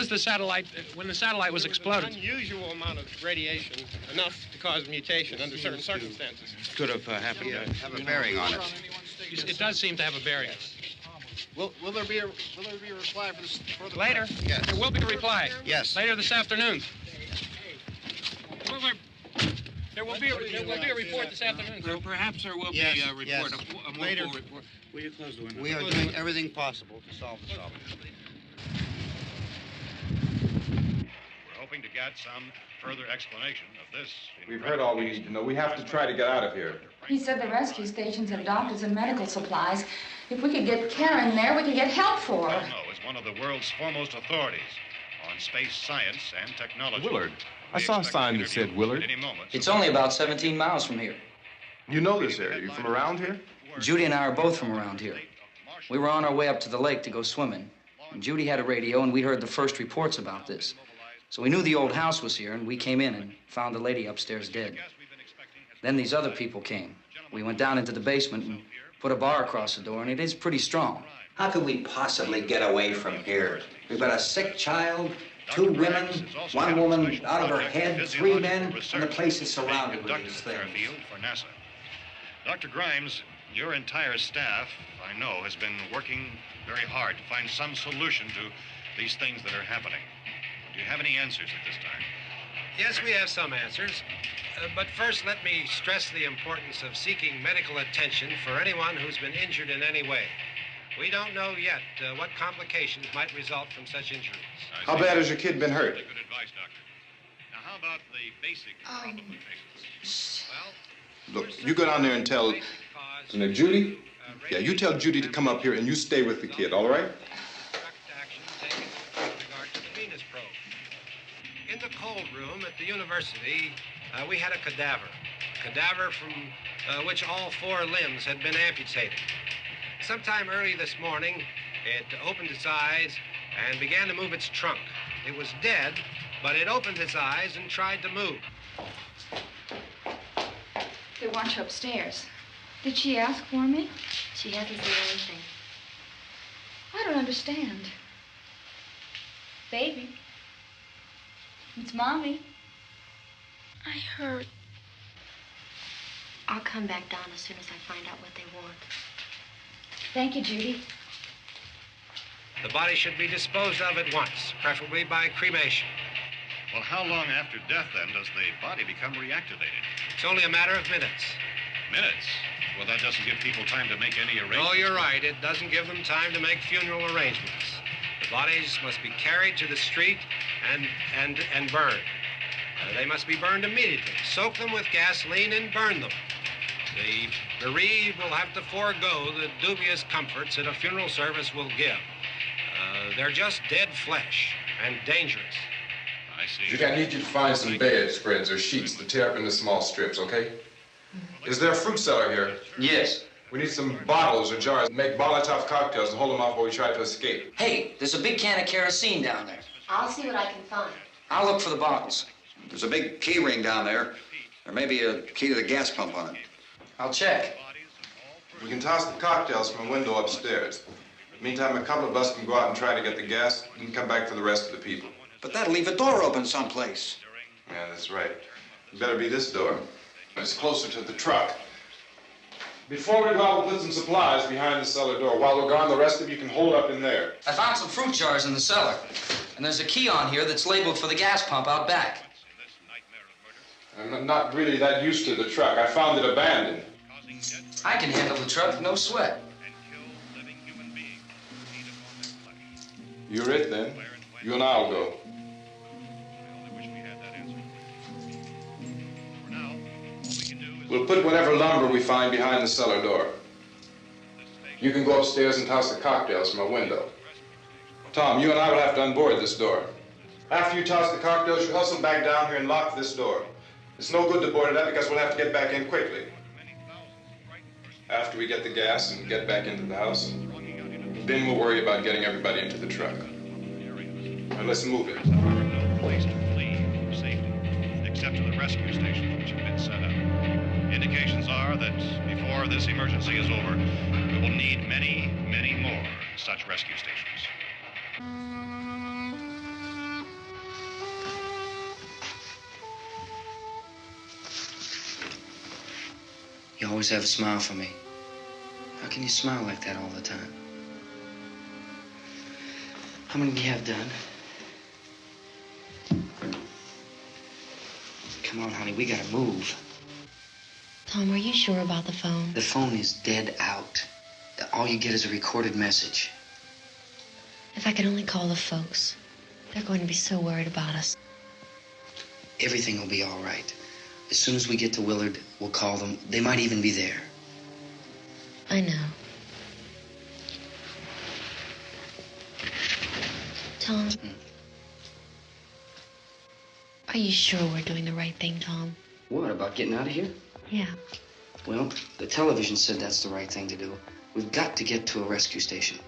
the satellite, when the satellite was exploded? An unusual amount of radiation, enough to cause mutation under certain circumstances. Could have happened. Have a bearing on it. It does seem to have a bearing. Will there be a reply for this further? Later? Yes. There will be a reply. Yes. Later this afternoon. There will be a report this afternoon, sir. Perhaps there will be a report, yes. a more Later. full report. Will you close the window? We are doing everything possible to solve the problem. We're hoping to get some further explanation of this. We've heard all we need to know. We have to try to get out of here. He said the rescue stations have doctors and medical supplies. If we could get care in there, we could get help for her. Belno is one of the world's foremost authorities on space science and technology. Willard. I saw a sign that said Willard. It's only about 17 miles from here. You know this area. You from around here? Judy and I are both from around here. We were on our way up to the lake to go swimming. And Judy had a radio, and we heard the first reports about this. So we knew the old house was here, and we came in and found the lady upstairs dead. Then these other people came. We went down into the basement and put a bar across the door, and it is pretty strong. How could we possibly get away from here? We've got a sick child, 2 women, 1 woman out of her head, 3 men, and the place is surrounded with these things. For NASA. Dr. Grimes, your entire staff, I know, has been working very hard to find some solution to these things that are happening. Do you have any answers at this time? Yes, we have some answers. But first, let me stress the importance of seeking medical attention for anyone who's been injured in any way. We don't know yet what complications might result from such injuries. How bad has your kid been hurt? Good advice, Doctor. Now, how about the basic problem we face? Well, Look, you go down there and tell... Judy? Yeah, you tell Judy to come up here and you stay with the kid, all right? In the cold room at the university, we had a cadaver from which all 4 limbs had been amputated. Sometime early this morning, it opened its eyes and began to move its trunk. It was dead, but it opened its eyes and tried to move. They want you upstairs. Did she ask for me? She hasn't said anything. I don't understand. Baby. It's Mommy. I heard. I'll come back down as soon as I find out what they want. Thank you, Judy. The body should be disposed of at once, preferably by cremation. Well, how long after death, then, does the body become reactivated? It's only a matter of minutes. Minutes? Well, that doesn't give people time to make any arrangements. Oh, you're right. It doesn't give them time to make funeral arrangements. The bodies must be carried to the street and burned. They must be burned immediately. Soak them with gasoline and burn them. The bereaved will have to forego the dubious comforts that a funeral service will give. They're just dead flesh and dangerous. I see. Judy, I need you to find some bedspreads or sheets to tear up into small strips, okay? Is there a fruit cellar here? Yes. We need some bottles or jars. Make Molotov cocktails and hold them off while we try to escape. Hey, there's a big can of kerosene down there. I'll see what I can find. I'll look for the bottles. There's a big key ring down there. There may be a key to the gas pump on it. I'll check. We can toss the cocktails from a window upstairs. Meantime, a couple of us can go out and try to get the gas and come back for the rest of the people. But that'll leave a door open someplace. Yeah, that's right. It better be this door. It's closer to the truck. Before we go out, we'll put some supplies behind the cellar door. While we're gone, the rest of you can hold up in there. I found some fruit jars in the cellar. And there's a key on here that's labeled for the gas pump out back. I'm not really that used to the truck. I found it abandoned. I can handle the truck, no sweat. You're it, then. You and I'll go. We'll put whatever lumber we find behind the cellar door. You can go upstairs and toss the cocktails from a window. Tom, you and I will have to unboard this door. After you toss the cocktails, you hustle back down here and lock this door. It's no good to board it up because we'll have to get back in quickly. After we get the gas and get back into the house, then we'll worry about getting everybody into the truck. Now let's move it. No place to flee for safety, except to the rescue stations which have been set up. Indications are that before this emergency is over, we will need many, many more such rescue stations. You always have a smile for me. How can you smile like that all the time? How many do you have done? Come on, honey, we gotta move. Tom, are you sure about the phone? The phone is dead out. All you get is a recorded message. If I could only call the folks. They're going to be so worried about us. Everything will be all right. As soon as we get to Willard, we'll call them. They might even be there. I know. Tom, are you sure we're doing the right thing, Tom? What, about getting out of here? Yeah. Well, the television said that's the right thing to do. We've got to get to a rescue station.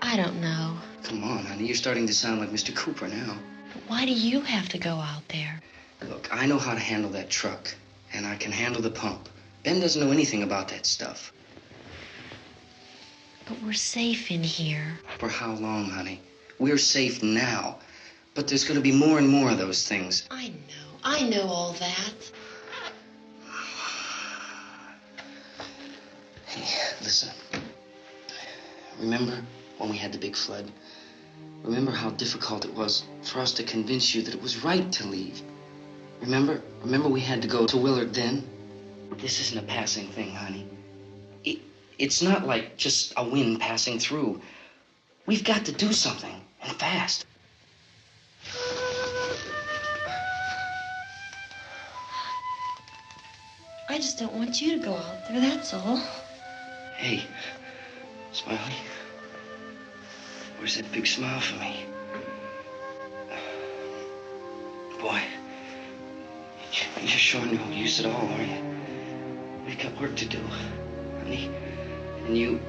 I don't know. Come on, honey. You're starting to sound like Mr. Cooper now. But why do you have to go out there? Look, I know how to handle that truck, and I can handle the pump. Ben doesn't know anything about that stuff. But we're safe in here. For how long, honey? We're safe now. But there's going to be more and more of those things. I know all that. Hey, listen. Remember when we had the big flood? Remember how difficult it was for us to convince you that it was right to leave? Remember we had to go to Willard then? This isn't a passing thing, honey. It's not like just a wind passing through. We've got to do something, and fast. I just don't want you to go out there, that's all. Hey, Smiley. Where's that big smile for me? Boy, you're sure no use at all, are you? We've got work to do, honey. And you...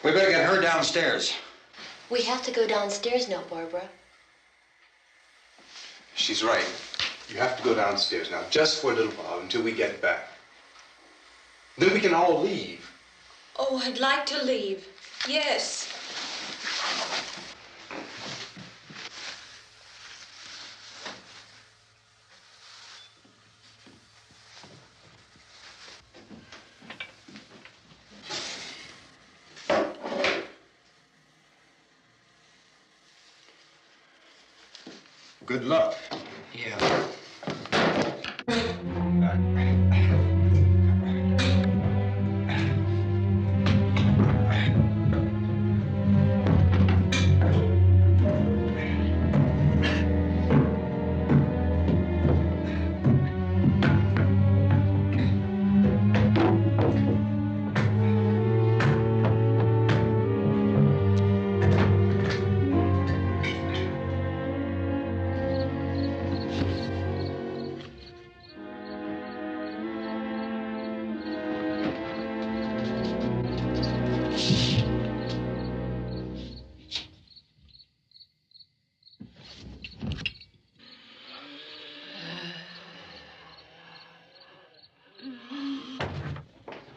We better get her downstairs. We have to go downstairs now, Barbara. She's right. You have to go downstairs now, just for a little while, until we get back. Then we can all leave. Oh, I'd like to leave. Yes. Good luck. Yeah.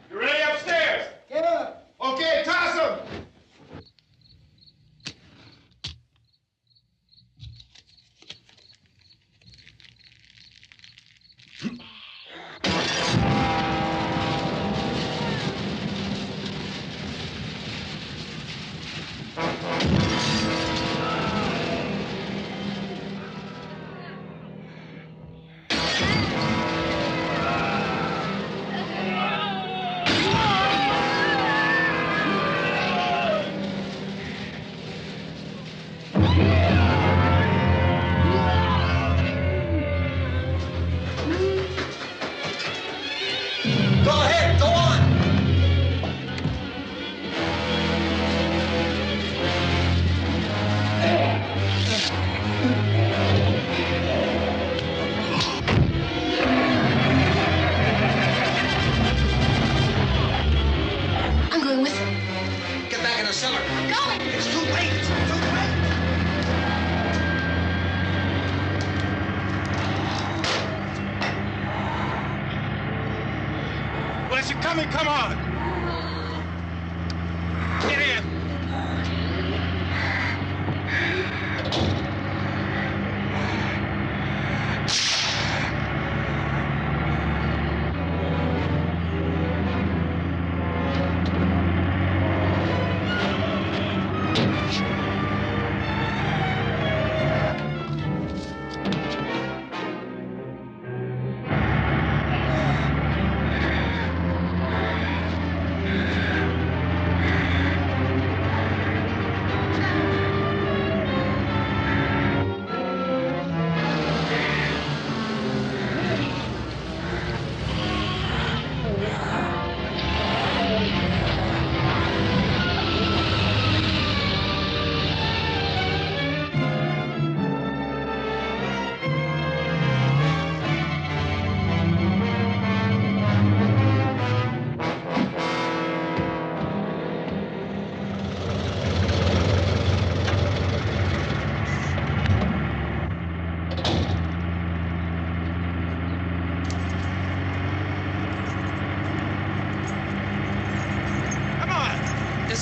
You ready upstairs? Yeah. Okay, toss them. Go ahead, go on. I'm going with him. Get back in the cellar. I'm going. It's too late. It's too late. Well, as you're coming, come on. Get in.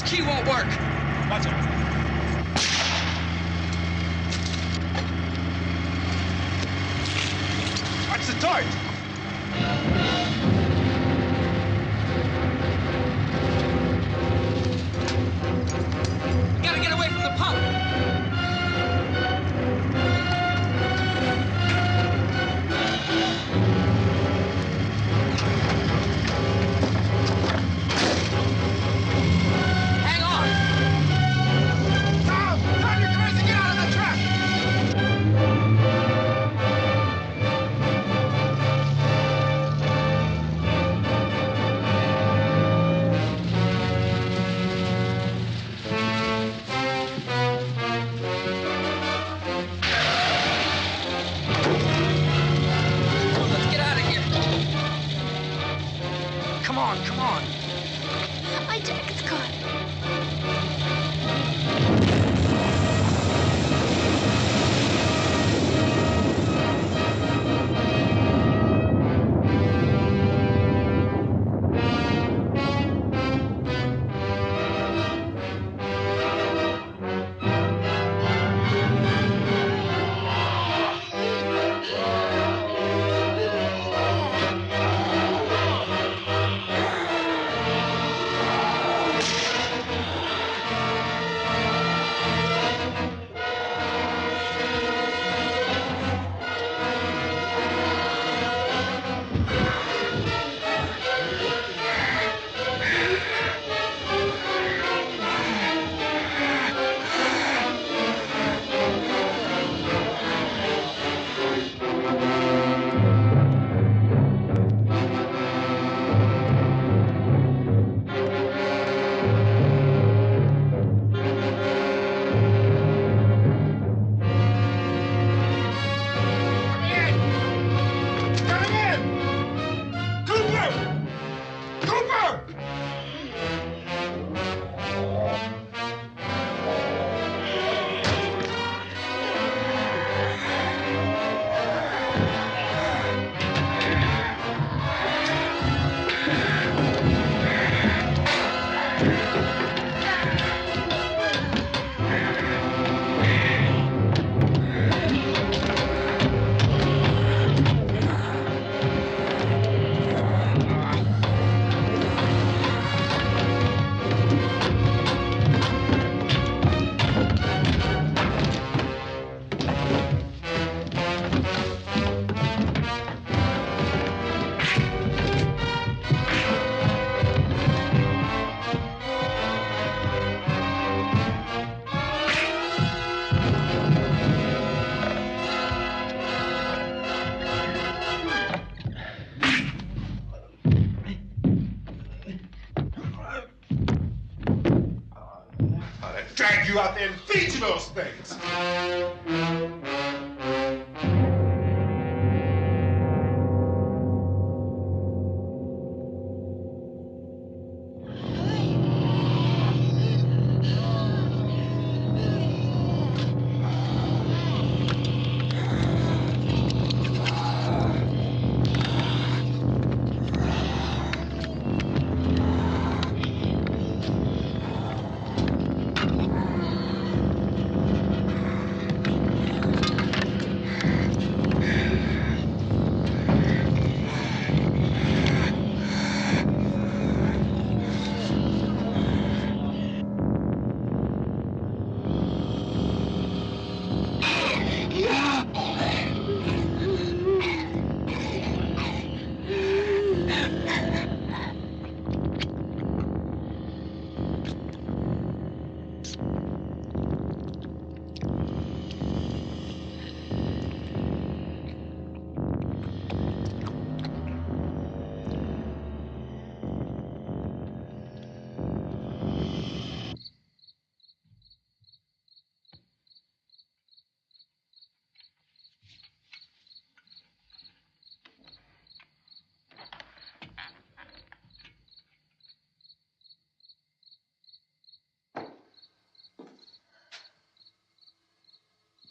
key won't work. Watch it. Watch the torch. We gotta get away from the pump. Hang on. Tom! Tom, you're crazy! Get out of the truck! Let's get out of here. Come on, come on. My jacket's caught. Coming in! Cooper! Cooper! I'd drag you out there and feed you those things.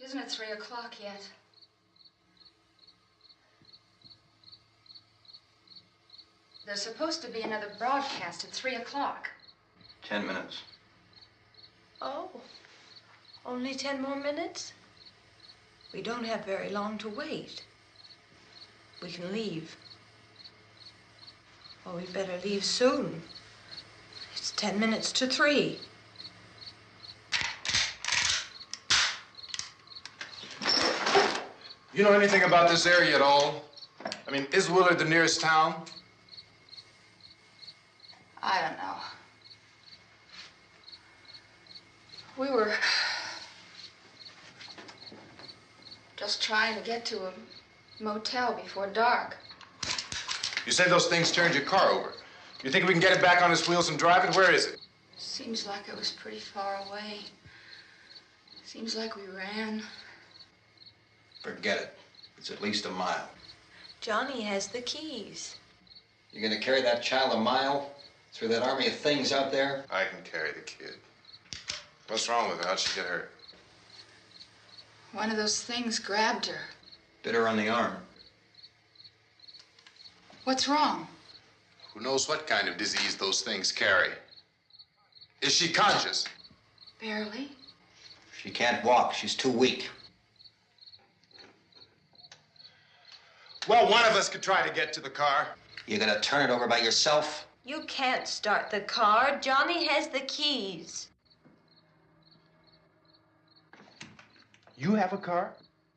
Isn't it 3 o'clock yet? There's supposed to be another broadcast at 3 o'clock. 10 minutes. Oh, only 10 more minutes? We don't have very long to wait. We can leave. Well, we'd better leave soon. It's 10 minutes to 3. You know anything about this area at all? I mean, is Willard the nearest town? I don't know. We were just trying to get to a motel before dark. You say those things turned your car over. You think we can get it back on its wheels and drive it? Where is it? Seems like it was pretty far away. Seems like we ran. Forget it. It's at least a mile. Johnny has the keys. You're gonna carry that child a mile through that army of things out there? I can carry the kid. What's wrong with her? How'd she get hurt? One of those things grabbed her. Bit her on the arm. What's wrong? Who knows what kind of disease those things carry? Is she conscious? Barely. She can't walk. She's too weak. Well, one of us could try to get to the car. You gonna turn it over by yourself? You can't start the car. Johnny has the keys. You have a car?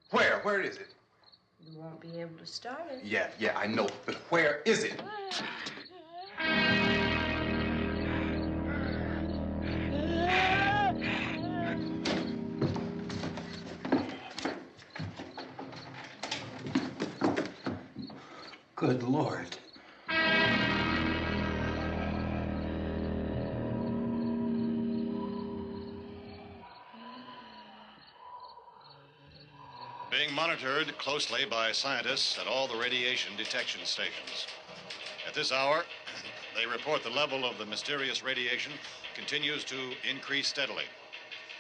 Where? Where is it? You won't be able to start it. Yeah, I know. But where is it? Good Lord. Being monitored closely by scientists at all the radiation detection stations. At this hour, they report the level of the mysterious radiation continues to increase steadily.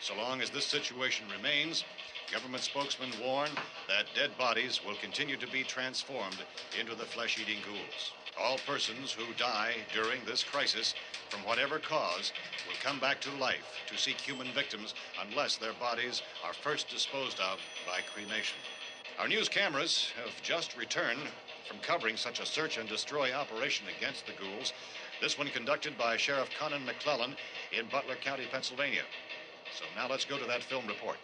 So long as this situation remains, government spokesmen warn that dead bodies will continue to be transformed into the flesh-eating ghouls. All persons who die during this crisis, from whatever cause, will come back to life to seek human victims unless their bodies are first disposed of by cremation. Our news cameras have just returned from covering such a search and destroy operation against the ghouls, this one conducted by Sheriff Conan McClellan in Butler County, Pennsylvania. So now let's go to that film report.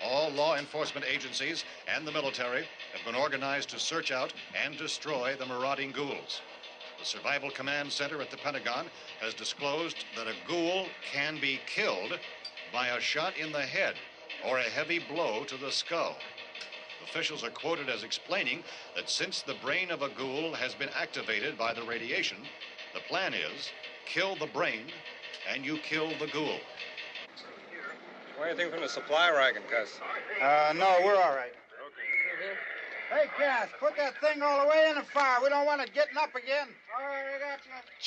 All law enforcement agencies and the military have been organized to search out and destroy the marauding ghouls. The Survival Command Center at the Pentagon has disclosed that a ghoul can be killed by a shot in the head or a heavy blow to the skull. Officials are quoted as explaining that since the brain of a ghoul has been activated by the radiation, the plan is kill the brain and you kill the ghoul. Anything from the supply wagon, Gus? No, we're all right. Hey, Cass, put that thing all the way in the fire. We don't want it getting up again. All right, I got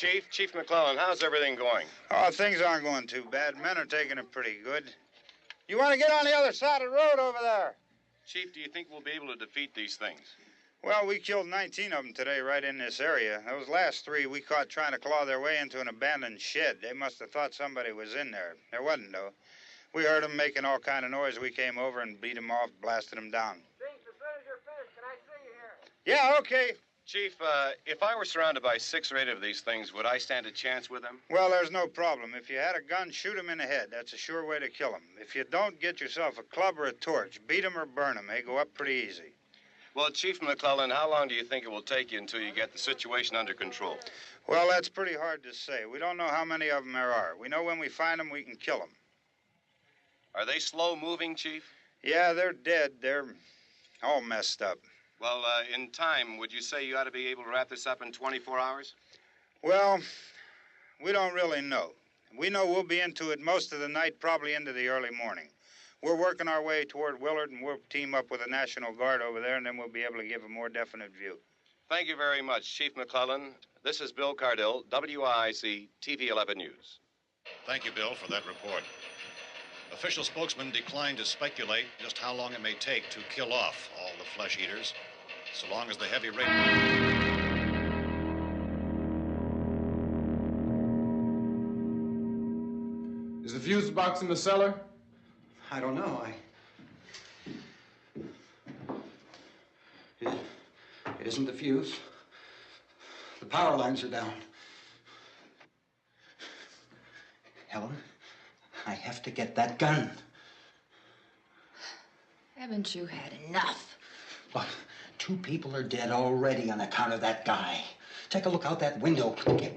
you. Chief McClellan, how's everything going? Oh, things aren't going too bad. Men are taking it pretty good. You want to get on the other side of the road over there? Chief, do you think we'll be able to defeat these things? Well, we killed 19 of them today right in this area. Those last 3 we caught trying to claw their way into an abandoned shed. They must have thought somebody was in there. There wasn't, though. We heard them making all kind of noise. We came over and beat them off, blasted them down. Chief, as soon as you're finished, can I see you here? Yeah, okay. Chief, if I were surrounded by 6 or 8 of these things, would I stand a chance with them? Well, there's no problem. If you had a gun, shoot them in the head. That's a sure way to kill them. If you don't, get yourself a club or a torch. Beat them or burn them. They go up pretty easy. Well, Chief McClellan, how long do you think it will take you until you get the situation under control? Well, that's pretty hard to say. We don't know how many of them there are. We know when we find them, we can kill them. Are they slow-moving, Chief? Yeah, they're dead. They're all messed up. Well, in time, would you say you ought to be able to wrap this up in 24 hours? Well, we don't really know. We know we'll be into it most of the night, probably into the early morning. We're working our way toward Willard, and we'll team up with the National Guard over there, and then we'll be able to give a more definite view. Thank you very much, Chief McClellan. This is Bill Cardill, WIC TV 11 News. Thank you, Bill, for that report. Official spokesmen declined to speculate just how long it may take to kill off all the flesh eaters, so long as the heavy rain... Is the fuse box sparks in the cellar? I don't know. It isn't the fuse. The power lines are down. Helen, I have to get that gun. Haven't you had enough? Look, 2 people are dead already on account of that guy. Take a look out that window. Get...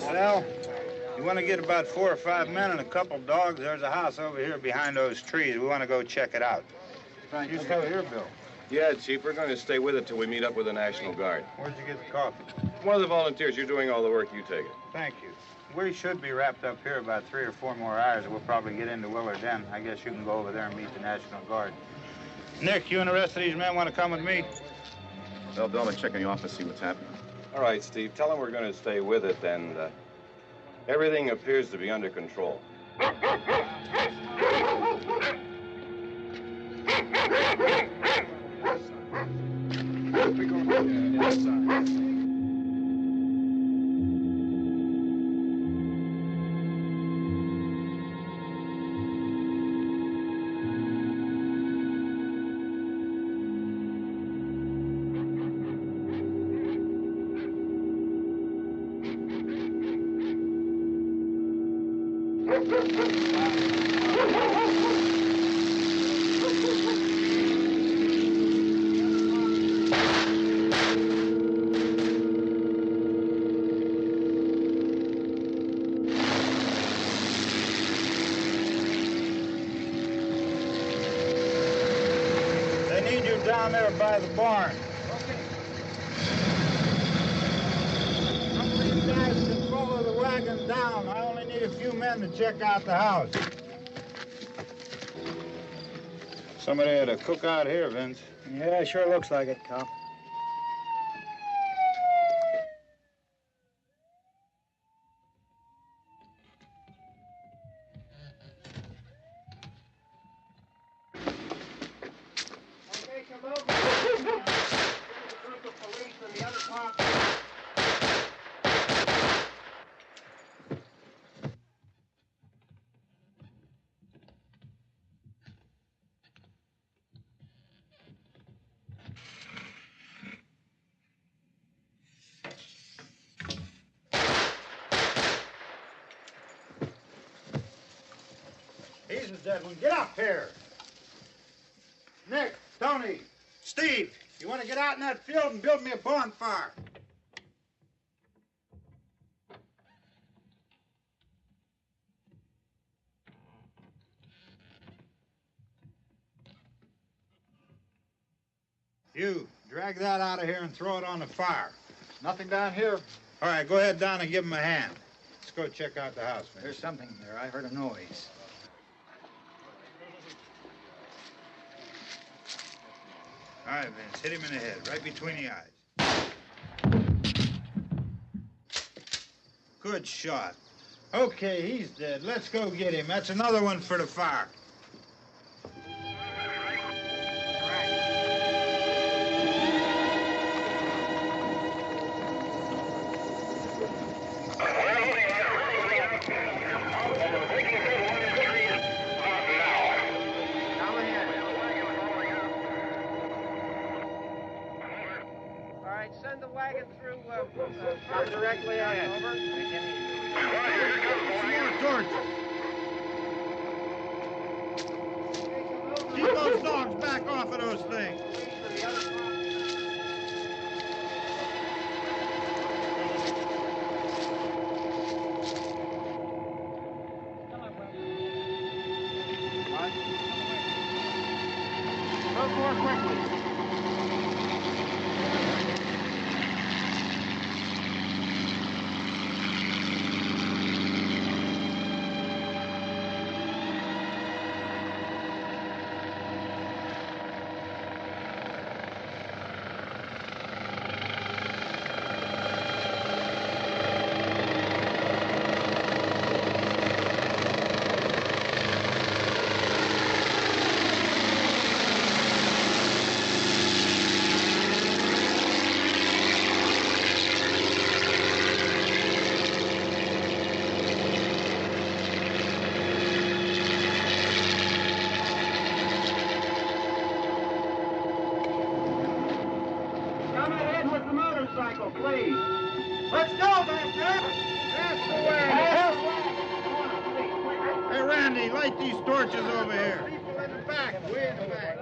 Well, you want to get about 4 or 5 men and a couple dogs, there's a house over here behind those trees. We want to go check it out. You stay here, Bill. Yeah, Chief, we're going to stay with it till we meet up with the National Guard. Where'd you get the coffee? One of the volunteers. You're doing all the work. You take it. Thank you. We should be wrapped up here about 3 or 4 more hours. We'll probably get into Willard then. I guess you can go over there and meet the National Guard. Nick, you and the rest of these men want to come with me? Well, Bill, I'm checking the office, see what's happening. All right, Steve. Tell them we're going to stay with it, and everything appears to be under control. Down there by the barn. Some of these guys can follow the wagon down. I only need a few men to check out the house. Somebody had a cookout here, Vince. Yeah, sure looks like it, Cop. He's the dead one. Get up here. Nick, Tony, Steve, you want to get out in that field and build me a bonfire? You, drag that out of here and throw it on the fire. Nothing down here. All right, go ahead down and give him a hand. Let's go check out the house, man. There's something there. I heard a noise. All right, Vince, hit him in the head, right between the eyes. Good shot. Okay, he's dead. Let's go get him. That's another one for the fire. Send the wagon through directly out. Over. More torches. Keep those dogs back off of those things. Go more quickly. Please. Let's go back there. That's the way. Hey, Randy, light these torches over here. People in the back, way in the back.